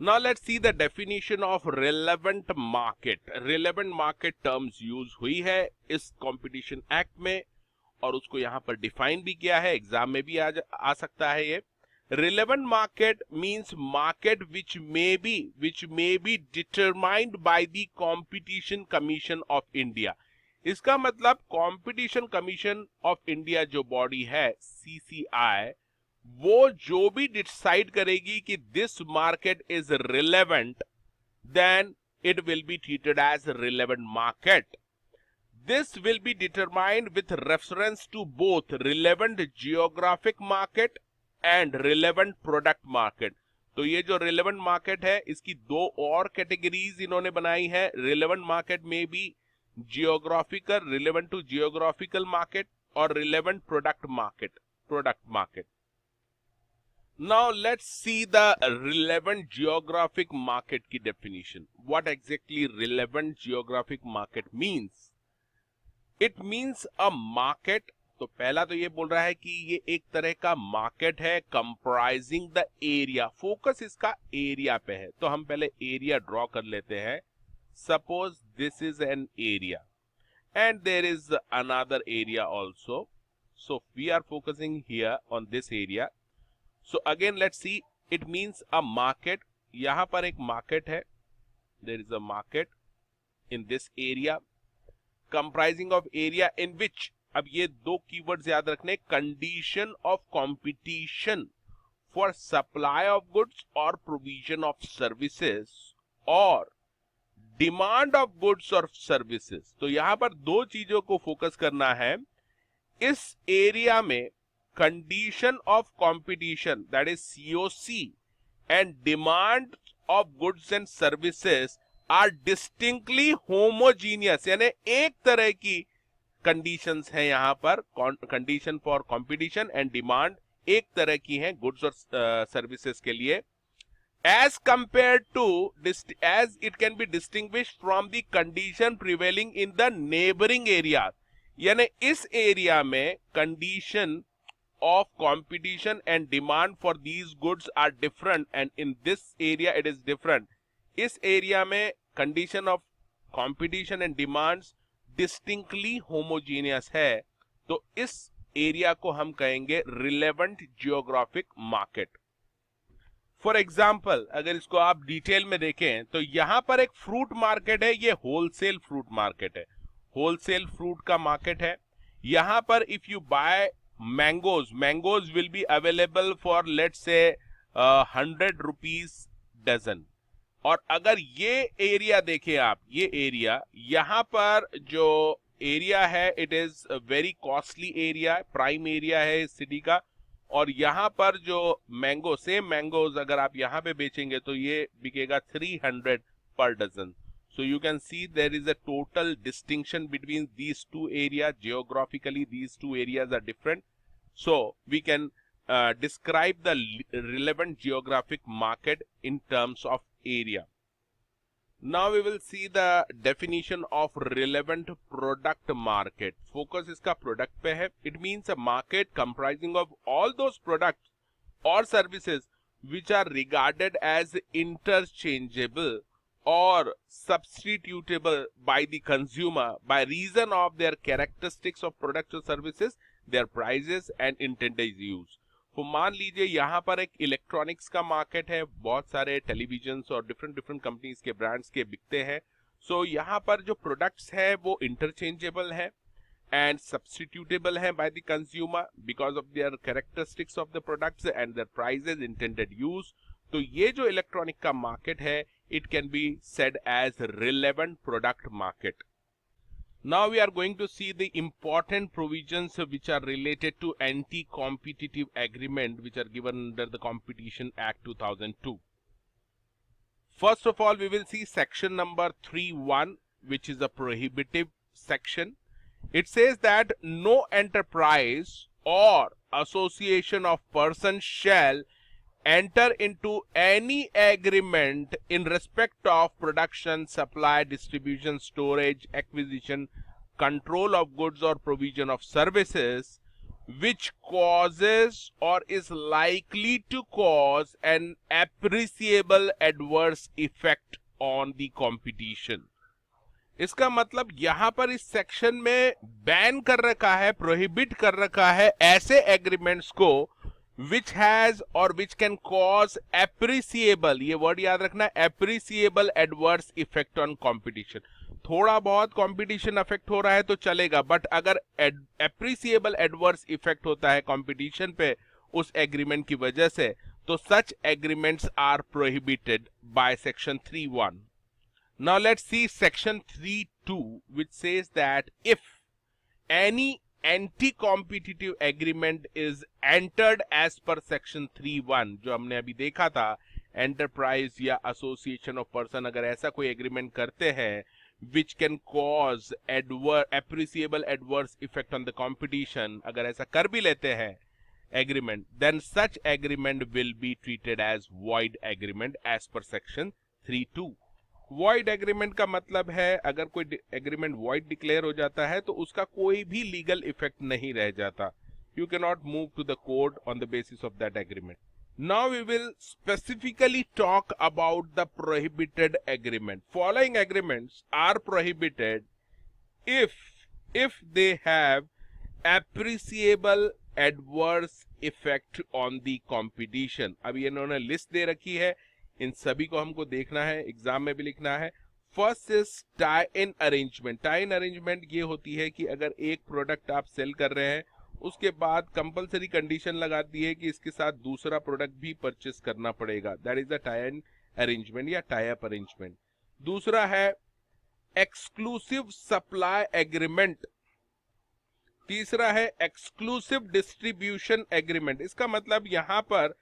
Now let's see the definition of relevant market. Relevant market terms use हुई है इस Competition Act में और उसको यहाँ पर define भी किया है, एग्जाम में भी आ सकता है ये. Relevant market means market which may be determined by the Competition Commission of India. इसका मतलब Competition Commission of India जो बॉडी है CCI, वो जो भी डिसाइड करेगी कि this market is relevant, then it will be treated as relevant market. This will be determined with reference to both relevant geographic market and relevant product market. तो ये जो relevant market है इसकी दो और कैटेगरीज इन्होंने बनाई है. relevant market में भी geographical, relevant to geographical market और relevant product market. Now let's see the relevant geographic market की definition. What exactly relevant geographic market means? It means a market. तो पहला तो ये बोल रहा है कि ये एक तरह का मार्केट है कंप्राइजिंग द एरिया. फोकस इसका एरिया पे है, तो हम पहले एरिया ड्रॉ कर लेते हैं. Suppose this is an area and there is another area also. So we are focusing here on this area. So again let's see, it means a market. यहां पर एक मार्केट है, there is a market in this area comprising of area in which, अब ये दो keywords याद रखने, condition of competition for supply of goods और प्रोविजन ऑफ सर्विसेज और डिमांड ऑफ गुड्स और सर्विसेज. तो यहां पर दो चीजों को फोकस करना है. इस एरिया में condition of competition, that is COC, and demand of goods and services are distinctly homogeneous, यानी एक तरह की कंडीशंस हैं यहां पर. Condition for competition and demand एक तरह की हैं गुड्स और सर्विसेज के लिए, as compare to as it can be distinguished from the condition prevailing in the neighbouring area. यानी इस एरिया में condition of competition and demand for these goods are different and in this area it is different. इस area में condition of competition and demands distinctly homogeneous है, तो इस area को हम कहेंगे relevant geographic market. For example अगर इसको आप डिटेल में देखें तो यहां पर एक फ्रूट मार्केट है, ये होलसेल फ्रूट मार्केट है, होलसेल फ्रूट का मार्केट है. यहां पर if you buy mangoes will be available for let's say 100 rupees dozen. और अगर ये एरिया देखें आप, ये एरिया यहाँ पर जो एरिया है it is very costly area, prime area है इस सिटी का, और यहाँ पर जो मैंगो, सेम मैंगोज अगर आप यहाँ पे बेचेंगे तो ये बिकेगा 300 per dozen. So you can see there is a total distinction between these two areas. Geographically, these two areas are different. So we can describe the relevant geographic market in terms of area. Now we will see the definition of relevant product market. Focus इसका product पे है. It means a market comprising of all those products or services which are regarded as interchangeable or substitutable by the consumer by reason of their characteristics of products or services, their prices and intended use. तो मान लीजिए यहाँ पर एक electronics का market है, बहुत सारे टेलीविजन्स और डिफरेंट कंपनीज के ब्रांड्स के बिकते हैं. सो यहाँ पर जो प्रोडक्ट्स है वो इंटरचेंजेबल है एंड सब्स्टिट्यूटेबल है by the consumer because of their characteristics of the products and their prices, intended use. तो ये जो इलेक्ट्रॉनिक का मार्केट है it can be said as relevant product market. Now we are going to see the important provisions which are related to anti-competitive agreement which are given under the Competition Act 2002. First of all, we will see section number 3(1) which is a prohibitive section. It says that no enterprise or association of persons shall enter into any agreement in respect of production, supply, distribution, storage, acquisition, control of goods or provision of services which causes or is likely to cause an appreciable adverse effect on the competition. इसका मतलब यहां पर इस section में ban कर रखा है, prohibit कर रखा है ऐसे एग्रीमेंट्स को which has or which can cause appreciable, ये वर्ड याद रखना, appreciable adverse effect on competition. थोड़ा बहुत कंपटीशन अफेक्ट हो रहा है तो चलेगा, बट अगर appreciable adverse effect होता है कंपटीशन पे उस एग्रीमेंट की वजह से, तो such agreements are prohibited by section 3.1. Now let's see section 3.2, which says that if any anti-competitive agreement is entered as per section 3.1, जो हमने अभी देखा था, एंटरप्राइज या एसोसिएशन ऑफ पर्सन अगर ऐसा कोई एग्रीमेंट करते हैं which can cause appreciable adverse effect on the competition, अगर ऐसा कर भी लेते हैं agreement, then such agreement will be treated as void agreement as per section 3.2. Void agreement का मतलब है अगर कोई एग्रीमेंट वॉइड डिक्लेयर हो जाता है तो उसका कोई भी लीगल इफेक्ट नहीं रह जाता. You can not move to the court on the basis of that agreement. Now we will specifically talk about the prohibited agreement. Following agreements are prohibited if they have appreciable adverse effect on the competition. अभी इन्होंने list दे रखी है, इन सभी को हमको देखना है, exam में भी लिखना है. First is tie in arrangement. Tie in arrangement ये होती है कि अगर एक प्रोडक्ट आप सेल कर रहे हैं, उसके बाद कंपलसरी कंडीशन लगा दी है कि इसके साथ दूसरा प्रोडक्ट भी परचेस करना पड़ेगा. That is the tie in arrangement या टाई अप अरेंजमेंट. दूसरा है एक्सक्लूसिव सप्लाई एग्रीमेंट. तीसरा है एक्सक्लूसिव डिस्ट्रीब्यूशन एग्रीमेंट. इसका मतलब यहां पर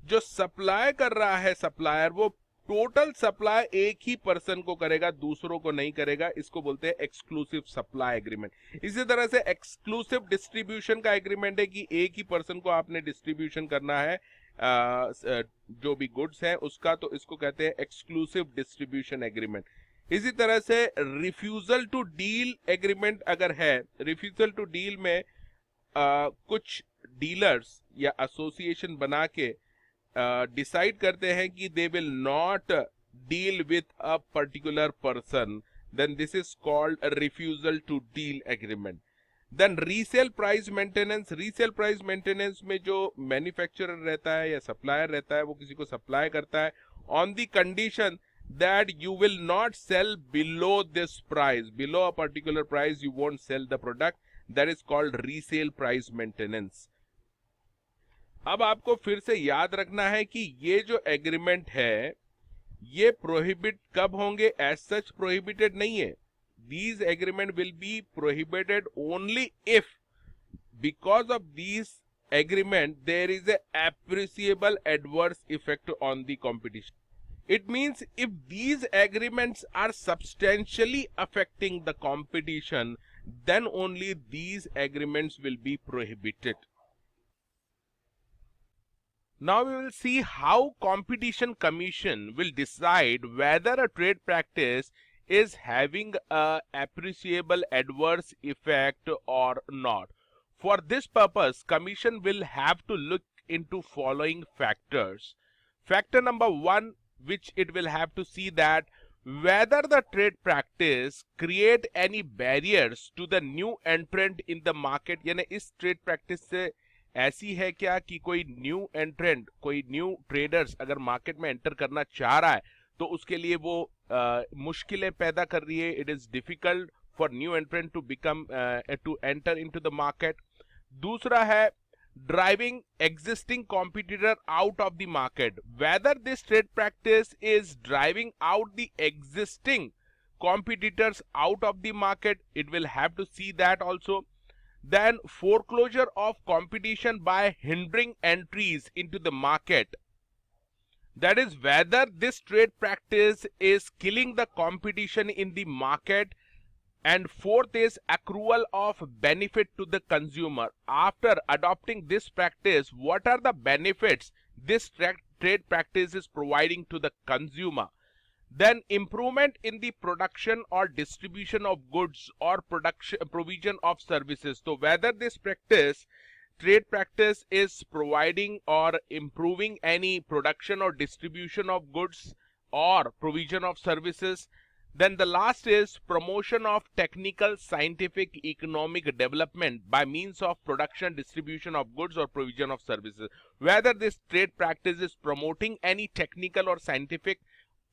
जो सप्लाई कर रहा है सप्लायर, वो टोटल सप्लाई एक ही पर्सन को करेगा, दूसरों को नहीं करेगा. इसको बोलते हैं एक्सक्लूसिव सप्लाई एग्रीमेंट. इसी तरह से एक्सक्लूसिव डिस्ट्रीब्यूशन का एग्रीमेंट है कि एक ही पर्सन को आपने डिस्ट्रीब्यूशन करना है जो भी गुड्स है उसका, तो इसको कहते हैं एक्सक्लूसिव डिस्ट्रीब्यूशन एग्रीमेंट. इसी तरह से रिफ्यूजल टू डील एग्रीमेंट अगर है, रिफ्यूजल टू डील में कुछ डीलर्स या एसोसिएशन बना के डिसाइड करते हैं कि they will not deal with a particular person, then this is called refusal to deal agreement. Then resale price maintenance. Resale price maintenance में जो मैन्युफैक्चरर रहता है या सप्लायर रहता है, वो किसी को सप्लाई करता है on the condition that you will not sell below this price, below a particular price you won't sell the product. That is called resale price maintenance. अब आपको फिर से याद रखना है कि ये जो एग्रीमेंट है ये प्रोहिबिट कब होंगे, एज सच प्रोहिबिटेड नहीं है. These agreement will be prohibited only if because of these agreement there is a appreciable adverse effect on the competition. It means if these agreements are substantially affecting the competition, then only these agreements will be prohibited. Now we will see how Competition Commission will decide whether a trade practice is having a appreciable adverse effect or not. For this purpose, Commission will have to look into following factors. Factor number 1, which it will have to see that whether the trade practice create any barriers to the new entrant in the market. यानी इस trade practice से ऐसी है क्या कि कोई new एंट्रेंट, कोई new traders अगर मार्केट में एंटर करना चाह रहा है तो उसके लिए वो मुश्किलें पैदा कर रही है. It is difficult for new entrant to become to enter into the market. दूसरा है driving existing competitor out of the market. Whether this trade practice is driving out the existing competitors out of the market, it will have to see that also. Then foreclosure of competition by hindering entries into the market. That is whether this trade practice is killing the competition in the market. And fourth is accrual of benefit to the consumer. After adopting this practice, what are the benefits this trade practice is providing to the consumer? Then improvement in the production or distribution of goods or provision of services. So whether this trade practice is providing or improving any production or distribution of goods or provision of services. Then the last is promotion of technical, scientific, economic development by means of production, distribution of goods or provision of services. Whether this trade practice is promoting any technical or scientific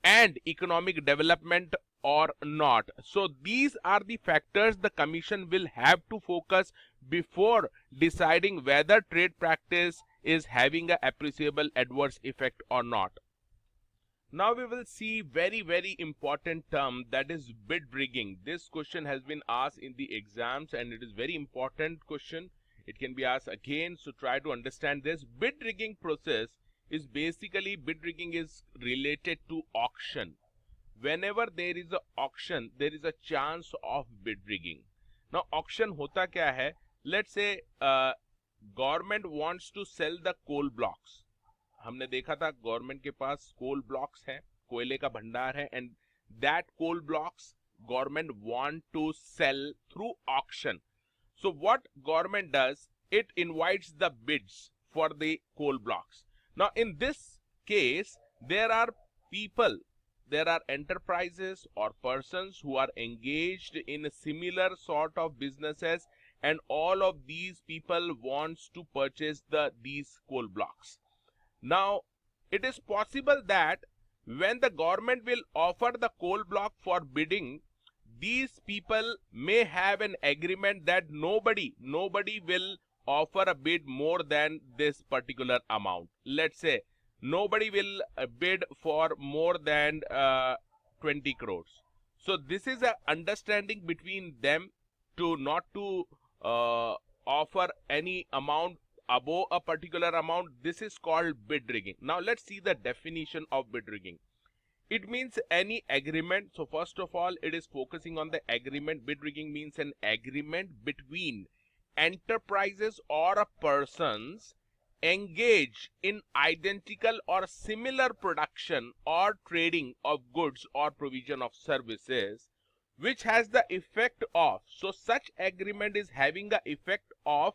and economic development or not. So these are the factors the commission will have to focus before deciding whether trade practice is having an appreciable adverse effect or not. Now we will see very important term, that is bid rigging. This question has been asked in the exams and it is very important question. It can be asked again, so try to understand this. Bid rigging process is basically, bid rigging is related to auction. Whenever there is a auction, there is a chance of bid rigging. Now auction hota kya hai? Let's say government wants to sell the coal blocks. हमने देखा था government के पास coal blocks हैं, कोयले का भंडार है, and that coal blocks government want to sell through auction. So what government does, it invites the bids for the coal blocks. Now in this case, there are people, there are enterprises or persons who are engaged in a similar sort of businesses, and all of these people wants to purchase these coal blocks. Now it is possible that when the government will offer the coal block for bidding, these people may have an agreement that nobody will offer a bid more than this particular amount. Let's say nobody will bid for more than 20 crores. So this is an understanding between them to not to offer any amount above a particular amount. This is called bid rigging. Now let's see the definition of bid rigging. It means any agreement. So first of all, it is focusing on the agreement. Bid rigging means an agreement between enterprises or persons engaged in identical or similar production or trading of goods or provision of services, which has the effect of, so such agreement is having the effect of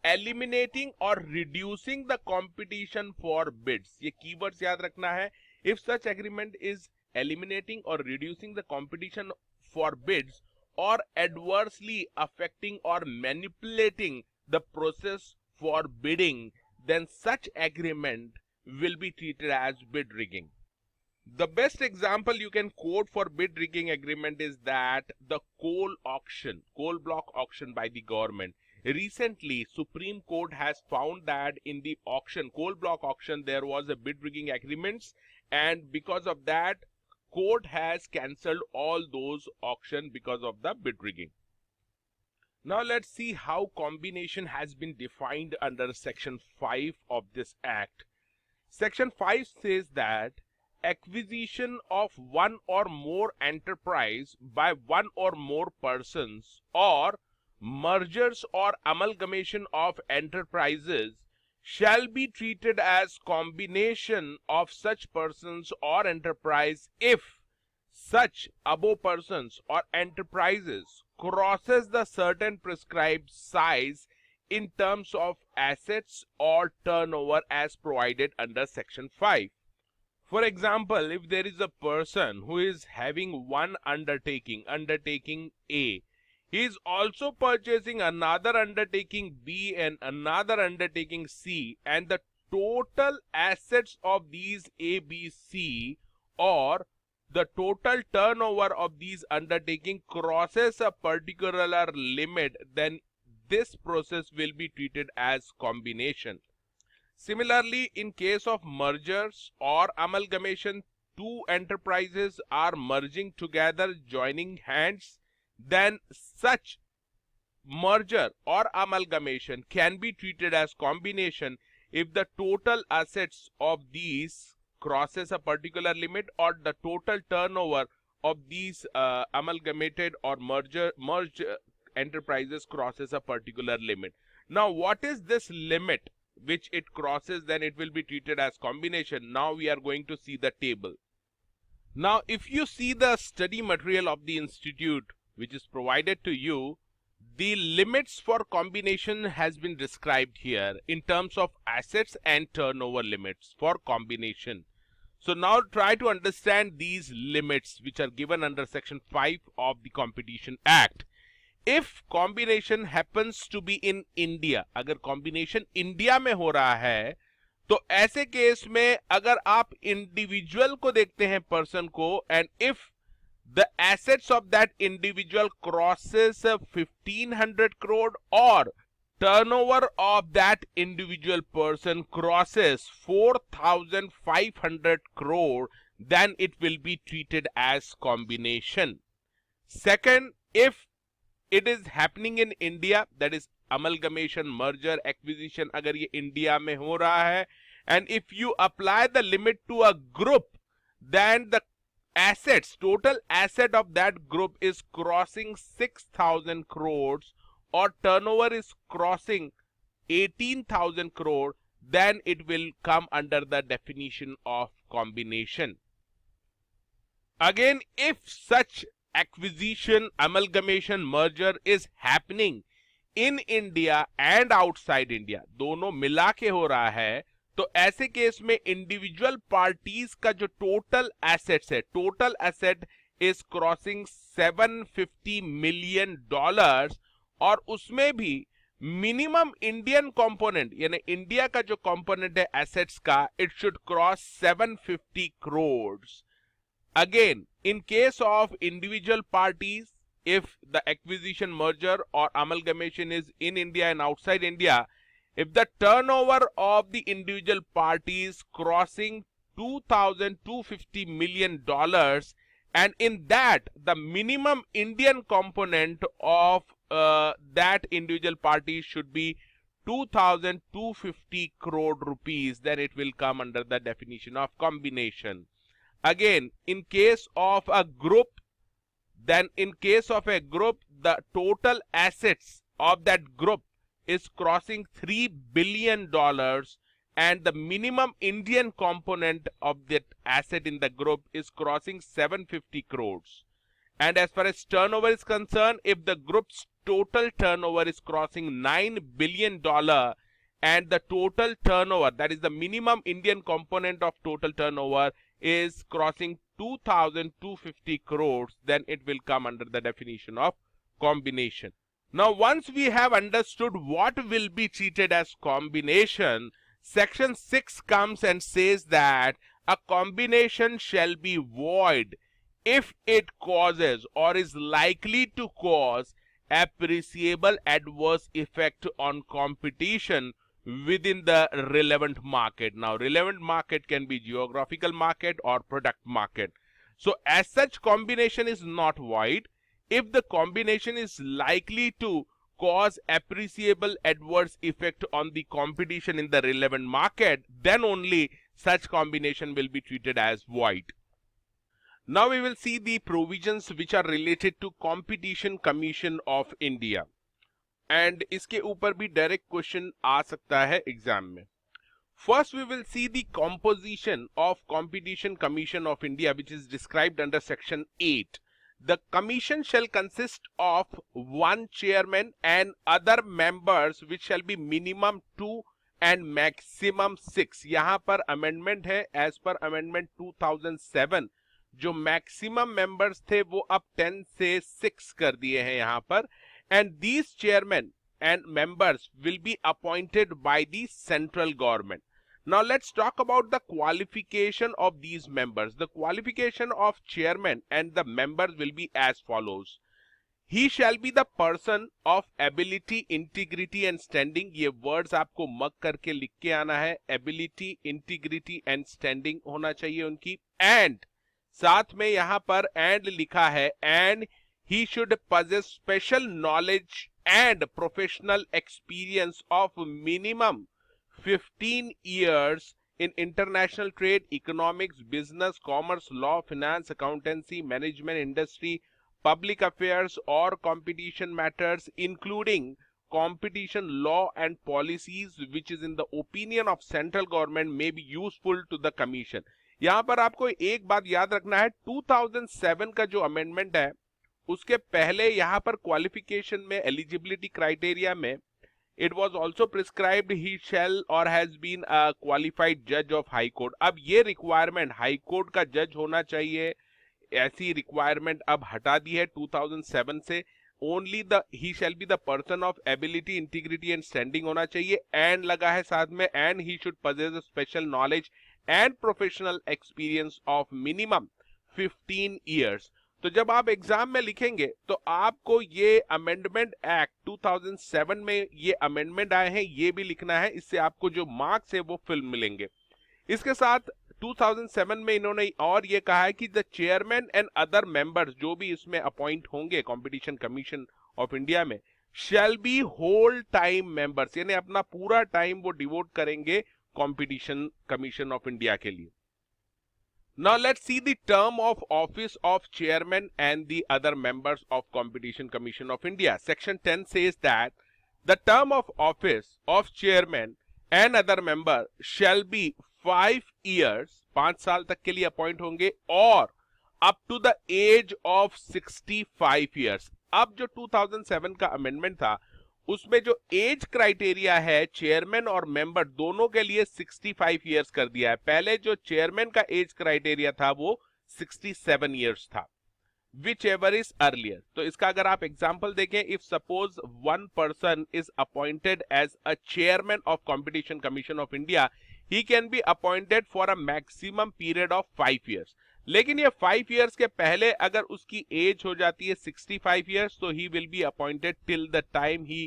eliminating or reducing the competition for bids. ये keywords याद रखना है. If such agreement is eliminating or reducing the competition for bids or adversely affecting or manipulating the process for bidding, then such agreement will be treated as bid rigging. The best example you can quote for bid rigging agreement is that the coal block auction by the government. Recently, Supreme Court has found that in the coal block auction, there was a bid rigging agreements, and because of that, court has cancelled all those auction because of the bid rigging. Now let's see how combination has been defined under Section 5 of this Act. Section 5 says that acquisition of one or more enterprise by one or more persons, or mergers or amalgamation of enterprises, shall be treated as combination of such persons or enterprise if such above persons or enterprises crosses the certain prescribed size in terms of assets or turnover as provided under Section 5. For example, if there is a person who is having one undertaking A, he is also purchasing another undertaking B and another undertaking C, and the total assets of these A, B, C, or the total turnover of these undertaking crosses a particular limit, then this process will be treated as combination. Similarly, in case of mergers or amalgamation, two enterprises are merging together, joining hands, then such merger or amalgamation can be treated as combination if the total assets of these crosses a particular limit, or the total turnover of these amalgamated or merged enterprises crosses a particular limit. Now what is this limit which it crosses? Then it will be treated as combination. Now we are going to see the table. Now, if you see the study material of the institute which is provided to you, the limits for combination has been described here in terms of assets and turnover limits for combination. So now try to understand these limits which are given under section 5 of the Competition Act. If combination happens to be in India, अगर combination India में हो रहा है, तो ऐसे case में अगर आप इंडिविजुअल को देखते हैं पर्सन को, and if the assets of that individual crosses 1500 crore और turnover of that individual person crosses 4500 crore, then it will be treated as combination. Second, if it is happening in India, that is amalgamation, merger, acquisition, अगर ये India में हो रहा है, and if you apply the limit to a group, then the assets, total asset of that group is crossing 6000 crores or turnover is crossing 18,000 crore, then it will come under the definition of combination. Again, if such acquisition, amalgamation, merger is happening in India and outside India, दोनों मिला के हो रहा है, तो ऐसे case में individual parties का जो टोटल एसेट्स है, total asset is crossing $750 million, और उसमें भी मिनिमम इंडियन कंपोनेंट यानी इंडिया का जो कंपोनेंट है एसेट्स का, it should cross 750 crore. Again, in case of individual parties, if the acquisition, merger or amalgamation is in India and outside India, if the turnover of the individual parties crossing $2,250 million, and in that the minimum Indian component of that individual party should be 2,250 crore rupees, then it will come under the definition of combination. Again, in case of a group, then in case of a group, the total assets of that group is crossing $3 billion, and the minimum Indian component of that asset in the group is crossing 750 crores. And as far as turnover is concerned, if the group's total turnover is crossing $9 billion, and the total turnover, that is the minimum Indian component of total turnover, is crossing 2,250 crores, then it will come under the definition of combination. Now, once we have understood what will be treated as combination, section 6 comes and says that a combination shall be void if it causes or is likely to cause appreciable adverse effect on competition within the relevant market. Now, relevant market can be geographical market or product market. So, as such, combination is not void if the combination is likely to cause appreciable adverse effect on the competition in the relevant market, then only such combination will be treated as void. Now we will see the provisions which are related to Competition Commission of India. And इसके ऊपर भी direct question आ सकता है exam में. First we will see the composition of Competition Commission of India, which is described under section 8. The commission shall consist of one chairman and other members which shall be minimum 2 and maximum 6. यहाँ पर amendment है as per amendment 2007. जो maximum members थे वो अब 10 से 6 कर दिए हैं यहाँ पर. And these chairmen and members will be appointed by the central government. Now let's talk about the qualification of these members. The qualification of chairman and the members will be as follows. He shall be the person of ability, integrity and standing. ये words आपको मग करके लिख के आना है. Ability, integrity and standing होना चाहिए उनकी. And साथ में यहाँ पर and लिखा है, and he should possess special knowledge and professional experience of minimum 15 years in international trade, economics, business, commerce, law, finance, accountancy, management, industry, public affairs or competition matters, including competition law and policies which is in the opinion of central government may be useful to the commission. यहां पर आपको एक बात याद रखना है, 2007 का जो अमेंडमेंट है उसके पहले यहां पर क्वालिफिकेशन में, एलिजिबिलिटी क्राइटेरिया में, it was also prescribed he shall or has been a qualified judge of high court. अब ये रिक्वायरमेंट हाई कोर्ट का जज होना चाहिए, ऐसी रिक्वायरमेंट अब हटा दी है 2007 से। Only the he shall be the person of ability, integrity and standing होना चाहिए, एंड लगा है साथ में, and he should possess special knowledge and professional experience of minimum 15 years. तो जब आप एग्जाम में लिखेंगे तो आपको ये अमेंडमेंट एक्ट 2007 में ये अमेंडमेंट आए हैं ये भी लिखना है, इससे आपको जो मार्क्स है वो फिल मिलेंगे। इसके साथ 2007 में इन्होंने और ये कहा है कि the chairman and other members जो भी इसमें अपॉइंट होंगे कंपटीशन कमीशन ऑफ इंडिया में, shall be whole time members, यानी अपना पूरा टाइम वो डिवोट करेंगे कंपटीशन कमीशन ऑफ इंडिया के लिए। Now let's see the term of office of chairman and the other members of Competition Commission of India. Section 10 says that the term of office of chairman and other member shall be 5 years, 5 साल तक के लिए appoint होंगे, और up to the age of 65 years. अब जो 2007 का amendment था उसमें जो एज क्राइटेरिया है चेयरमैन और मेंबर दोनों के लिए 65 इयर्स कर दिया है। पहले जो चेयरमैन का एज क्राइटेरिया था वो 67 इयर्स था, विच एवर इज अर्लियर। तो इसका अगर आप एग्जांपल देखें, if suppose one person is appointed as a chairman of competition commission of India, he can be appointed for a maximum period of 5 years. लेकिन ये 5 इयर्स के पहले अगर उसकी एज हो जाती है 65 इयर्स, तो he will be appointed till the time he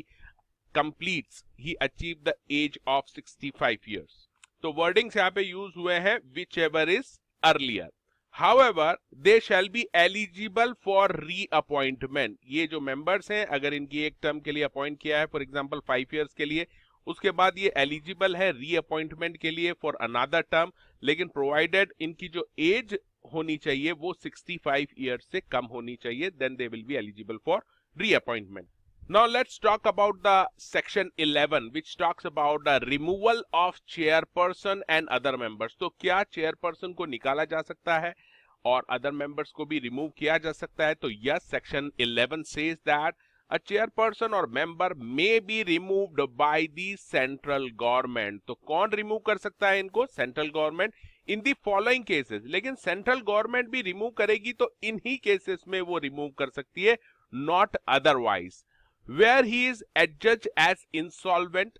completes, he achieve the age of 65 years. तो वर्डिंग्स यहाँ पे यूज हुए हैं whichever is earlier. However, they shall be eligible for reappointment. ये जो मेंबर्स हैं अगर इनकी एक टर्म के लिए अपॉइंट किया है, फॉर एग्जांपल 5 इयर्स के लिए, उसके बाद ये एलिजिबल है रीअपॉइंटमेंट के लिए फॉर अनदर टर्म, लेकिन प्रोवाइडेड इनकी जो एज होनी चाहिए वो 65 इयर्स से कम होनी चाहिए, then they will be eligible for reappointment. Now let's talk about the section 11 which talks about the removal of chairperson and other members. तो क्या chairperson को निकाला जा सकता है और other members को भी remove किया जा सकता है? तो yes, section 11 says that a chairperson or member may be removed by the central government. तो कौन remove कर सकता है इनको? Central government in the following cases. लेकिन central government भी remove करेगी तो इन्हीं cases में वो remove कर सकती है, not otherwise. Where he is adjudged as insolvent,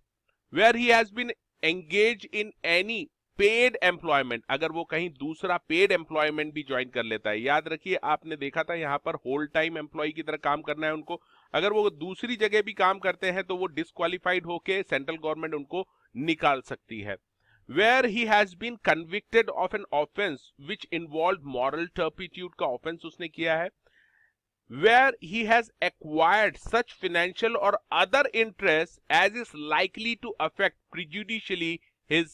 where he has been engaged in any paid employment, अगर वो कहीं दूसरा paid employment भी ज्वाइन कर लेता है। याद रखिए आपने देखा था यहाँ पर होल टाइम एम्प्लॉय की तरह काम करना है उनको, अगर वो दूसरी जगह भी काम करते हैं तो वो डिस्क्वालिफाइड होके सेंट्रल गवर्नमेंट उनको निकाल सकती है। Where he has been convicted of an offense which involved moral turpitude, का offense उसने किया है। Where he has acquired such financial or other interest as is likely to affect prejudicially his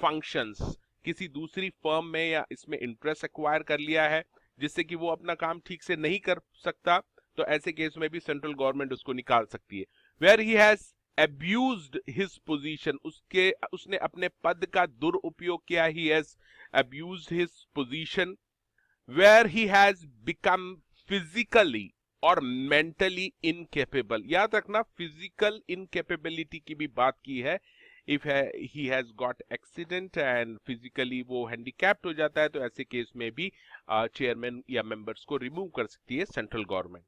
functions, किसी दूसरी फर्म में या इसमें interest acquire कर लिया है जिससे कि वो अपना काम ठीक से नहीं कर सकता, तो ऐसे केस में भी सेंट्रल गवर्नमेंट उसको निकाल सकती है। Where he has abused his position, उसने अपने पद का दुरुपयोग किया, he has abused his position। Where he has become physically और मेंटली इनकेपेबल, याद रखना फिजिकल इनकेपेबिलिटी की भी बात की है। If he has got accident and physically वो हैंडीकैप्ड हो जाता है तो ऐसे केस में भी चेयरमैन या मेंबर्स को रिमूव कर सकती है सेंट्रल गवर्नमेंट।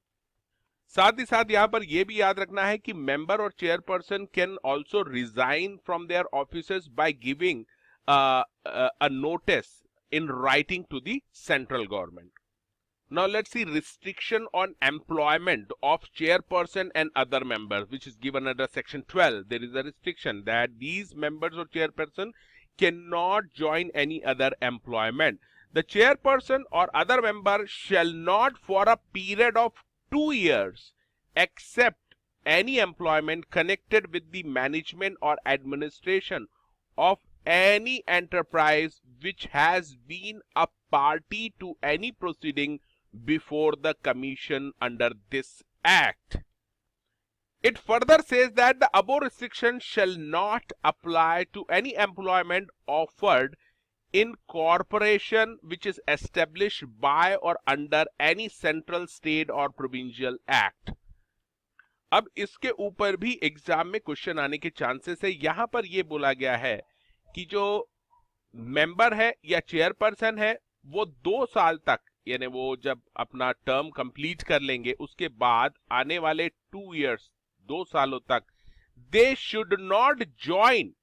साथ ही साथ यहाँ पर यह भी याद रखना है कि मेंबर और chairperson can also resign from their offices by giving a notice in writing to the central government. Now let's see restriction on employment of chairperson and other members, which is given under section 12. There is a restriction that these members or chairperson cannot join any other employment. The chairperson or other member shall not for a period of 2 years accept any employment connected with the management or administration of any enterprise which has been a party to any proceeding before the commission under this act. It further says that the above restriction shall not apply to any employment offered in corporation which is established by or under any central, state or provincial act. अब इसके ऊपर भी exam में question आने के chances है। यहां पर यह बोला गया है कि जो मेंबर है या चेयरपर्सन है वो 2 साल तक, यानी वो जब अपना टर्म कंप्लीट कर लेंगे उसके बाद आने वाले 2 इयर्स, 2 सालों तक, they should not join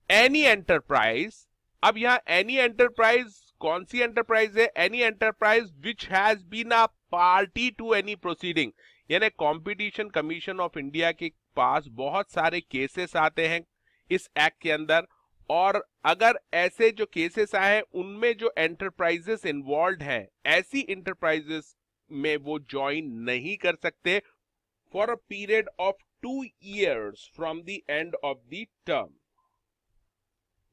any enterprise. अब यहां एनी एंटरप्राइज कौन सी एंटरप्राइज है? Any enterprise which has been a party to any proceeding, यानी कंपटीशन कमीशन ऑफ इंडिया के पास बहुत सारे केसेस आते हैं इस एक्ट के अंदर, और अगर ऐसे जो केसेस आए हैं उनमें जो एंटरप्राइजेस इन्वॉल्व हैं, ऐसी एंटरप्राइजेस में वो ज्वाइन नहीं कर सकते for a period of 2 years from the end of the term.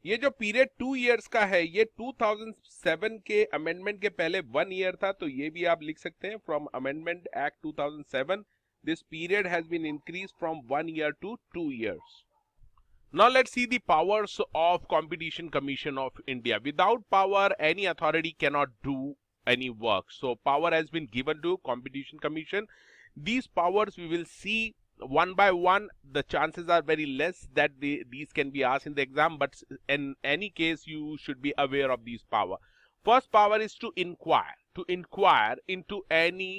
ये जो पीरियड 2 इयर्स का है ये 2007 के अमेंडमेंट के पहले 1 ईयर था, तो ये भी आप लिख सकते हैं from amendment act 2007 this period has been increase from 1 year to 2 years. Now let's see the powers of Competition Commission of India. Without power, any authority cannot do any work. So power has been given to Competition Commission. These powers we will see one by one. The chances are very less that these can be asked in the exam, but in any case you should be aware of these power. First power is to inquire into any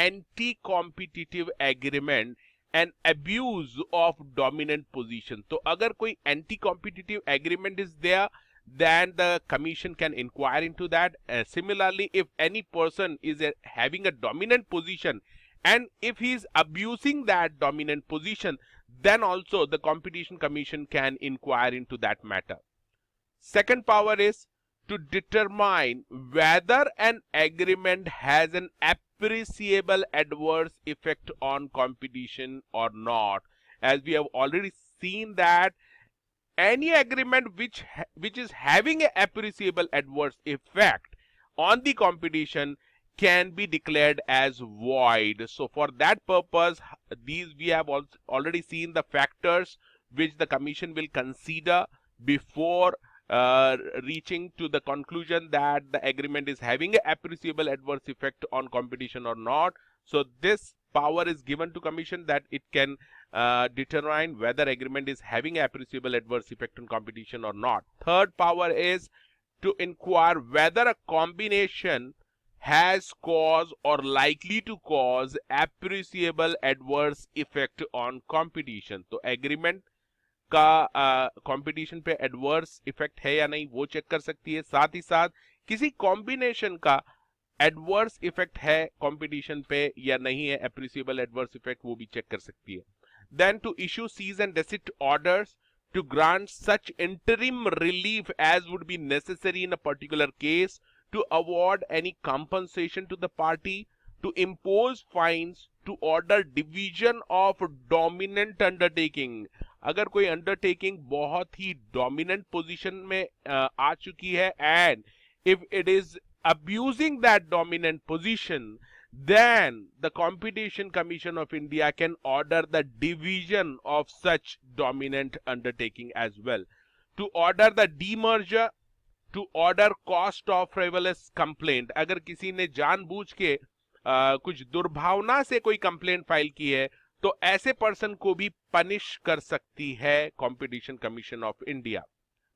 anti-competitive agreement and abuse of dominant position. तो अगर कोई anti competitive agreement is there, then the commission can inquire into that. Similarly, if any person is having a dominant position and if he is abusing that dominant position, then also the competition commission can inquire into that matter. Second power is to determine whether an agreement has an appreciable adverse effect on competition or not. As we have already seen that any agreement which is having an appreciable adverse effect on the competition can be declared as void. So for that purpose, these we have already seen the factors which the commission will consider before reaching to the conclusion that the agreement is having an appreciable adverse effect on competition or not. So this power is given to commission that it can determine whether agreement is having an appreciable adverse effect on competition or not. Third power is to inquire whether a combination has caused or likely to cause appreciable adverse effect on competition. तो agreement का competition पे adverse effect है या नहीं वो check कर सकती है, साथ ही साथ किसी कॉम्बिनेशन का एडवर्स इफेक्ट है कंपटीशन पे या नहीं है, एप्रिसिएबल एडवर्स इफेक्ट, वो भी चेक कर सकती है. Then to issue cease and desist orders to grant such interim relief as would be necessary in a particular case, to award any compensation to the party, to impose fines, to order division of dominant undertaking. अगर कोई undertaking बहुत ही dominant position में आ चुकी है and if it is abusing that dominant position, then the Competition Commission of India can order the division of such dominant undertaking as well. To order the demerger, to order cost of frivolous complaint. अगर किसी ने जानबूझ के कुछ दुर्भावना से कोई complaint file की है तो ऐसे पर्सन को भी पनिश कर सकती है competition commission of India.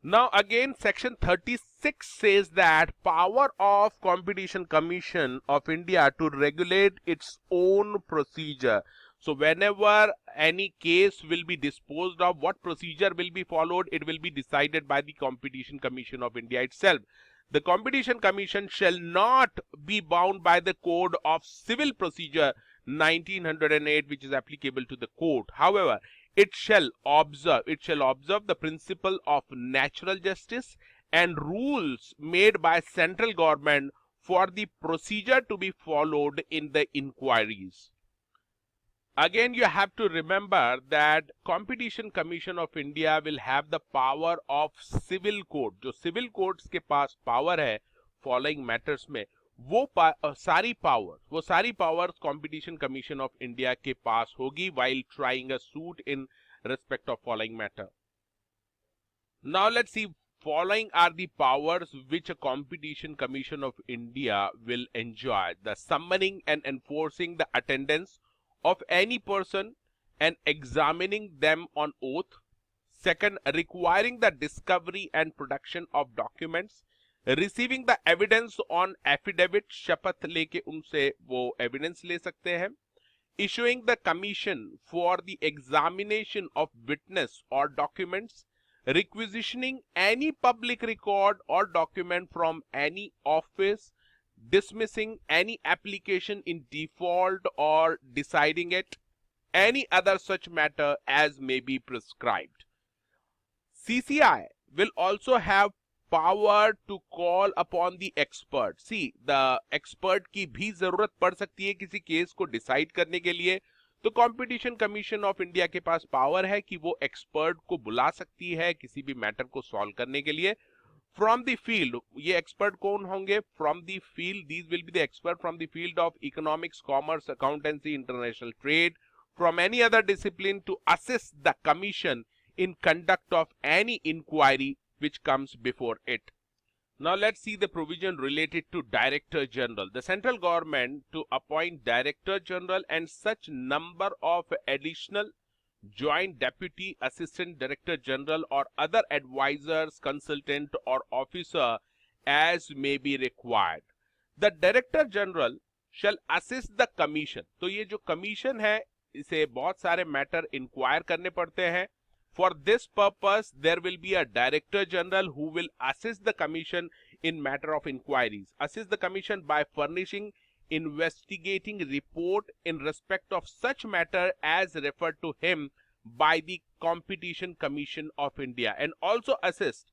Now again section 36 says that power of Competition Commission of India to regulate its own procedure. So whenever any case will be disposed of, what procedure will be followed, it will be decided by the Competition Commission of India itself. The Competition Commission shall not be bound by the Code of Civil Procedure 1908, which is applicable to the court. However, it shall observe the principle of natural justice and rules made by central government for the procedure to be followed in the inquiries. Again, you have to remember that Competition Commission of India will have the power of civil court. जो civil courts के पास power है following matters में, वो सारी powers competition commission of India के पास होगी while trying a suit in respect of following matter. Now let's see following are the powers which a Competition Commission of India will enjoy: the summoning and enforcing the attendance of any person and examining them on oath. Second, requiring the discovery and production of documents, receiving the evidence on affidavit, शपथ लेके उनसे वो evidence ले सकते हैं. Issuing the commission for the examination of witness or documents, requisitioning any public record or document from any office, dismissing any application in default or deciding it, any other such matter as may be prescribed. CCI will also have power to call upon the expert. See, the expert की भी जरूरत पड़ सकती है किसी case को decide करने के लिए, तो कंपटीशन कमीशन ऑफ इंडिया के पास पावर है कि वो एक्सपर्ट को बुला सकती है किसी भी मैटर को सॉल्व करने के लिए. फ्रॉम द फील्ड, ये एक्सपर्ट कौन होंगे? From the field, these will be the expert from the field of economics, commerce, accountancy, international trade, from any other discipline to assist the commission in conduct of any inquiry which comes before it. Now let's see the provision related to Director General. The central government to appoint Director General and such number of additional Joint Deputy Assistant Director General or other advisors, consultant or officer as may be required. The Director General shall assist the commission. तो ये जो commission है इसे बहुत सारे matter inquire करने पड़ते हैं. For this purpose, there will be a Director General who will assist the Commission in matter of inquiries. Assist the Commission by furnishing investigating report in respect of such matter as referred to him by the Competition Commission of India, and also assist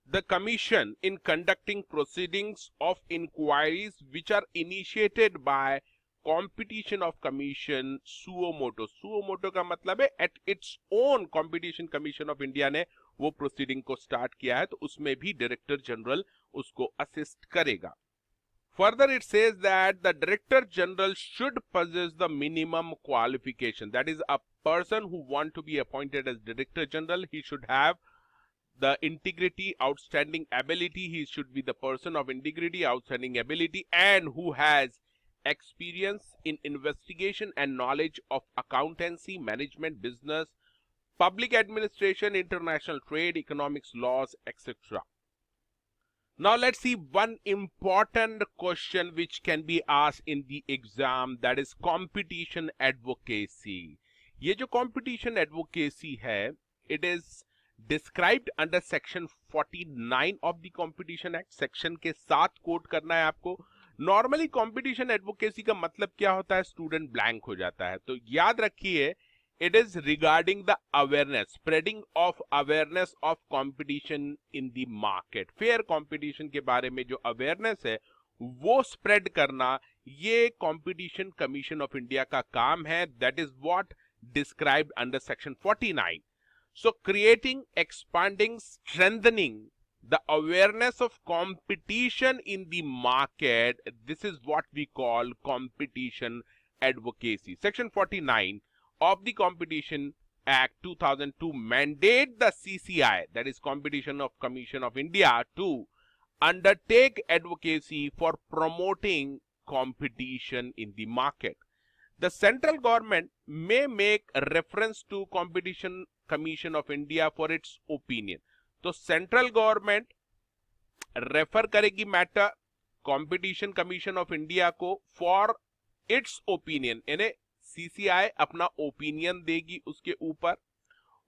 the Commission in conducting proceedings of inquiries which are initiated by Competition of Commission suo motu. Suo motu का मतलब है at its own Competition Commission of India ने वो proceeding को start किया है, तो उसमें भी डायरेक्टर जनरल उसको असिस्ट करेगा. Further, it says that the Director General should possess the minimum qualification. That is, a person who want to be appointed as Director General, he should have the integrity, outstanding ability. He should be the person of integrity, outstanding ability, and who has experience in investigation and knowledge of accountancy, management, business, public administration, international trade, economics, laws, etc. Now let's see one important question which can be asked in the exam, that is competition advocacy. ये जो competition advocacy है, it is described under section 49 of the Competition Act. Section के साथ coat करना है आपको. Normally competition advocacy का मतलब क्या होता है? स्टूडेंट ब्लैंक हो जाता है. तो याद रखिए, it is regarding the awareness, spreading of awareness of competition in the market. Fair competition के बारे में जो अवेयरनेस है वो स्प्रेड करना, ये कंपटीशन कमीशन ऑफ इंडिया का काम है. That is what described under section 49. So creating, expanding, strengthening the awareness of competition in the market, this is what we call competition advocacy. Section 49 of the Competition Act 2002 mandate the CCI, that is Competition of Commission of India, to undertake advocacy for promoting competition in the market. The central government may make reference to Competition Commission of India for its opinion. तो central government refer करेगी matter competition commission of India को for its opinion, यानी CCI अपना opinion देगी उसके ऊपर.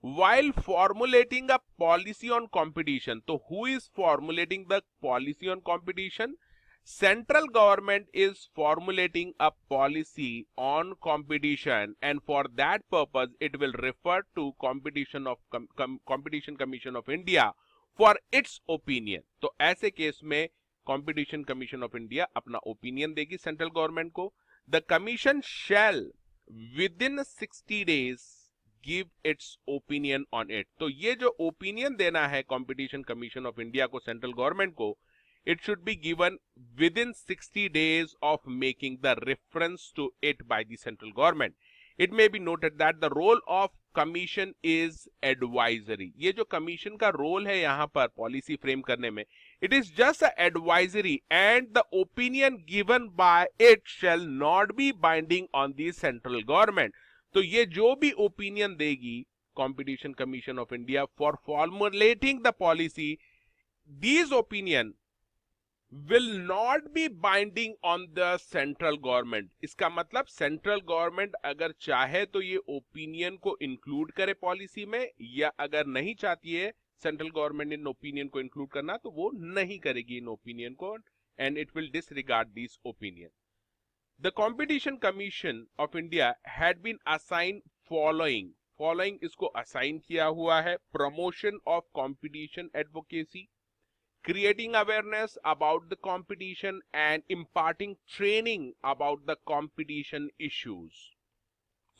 while formulating a policy on competition, तो who is formulating the policy on competition? Central government is formulating a policy on competition, and for that purpose it will refer to Competition Commission of India for its opinion. तो ऐसे case में Competition Commission of India अपना opinion देगी central government को. The commission shall within 60 days give its opinion on it. तो ये जो opinion देना है Competition Commission of India को central government को, it should be given within 60 days of making the reference to it by the central government. It may be noted that the role of commission is advisory. ये जो commission का role है यहां पर policy frame करने में, it is just advisory and the opinion given by it shall not be binding on the central government. तो ये जो भी ओपिनियन देगी competition commission of India for formulating the policy, these opinion will not be binding on the central government। इसका मतलब central government अगर चाहे तो ये ओपिनियन को इंक्लूड करे पॉलिसी में, या अगर नहीं चाहती है सेंट्रल गवर्नमेंट इन ओपिनियन को इंक्लूड करना तो वो नहीं करेगी इन ओपिनियन को, and it will disregard this opinion. The competition commission of India had been assign following इसको असाइन किया हुआ है: promotion of competition advocacy, creating awareness about the competition and imparting training about the competition issues.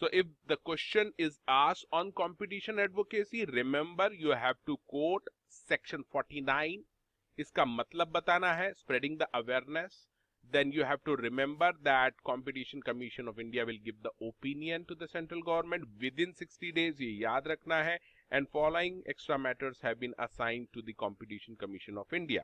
So if the question is asked on competition advocacy, remember you have to quote section 49. इसका मतलब बताना है, spreading the awareness. Then you have to remember that Competition Commission of India will give the opinion to the central government within 60 days. ये याद रखना है, and following extra matters have been assigned to the Competition Commission of India.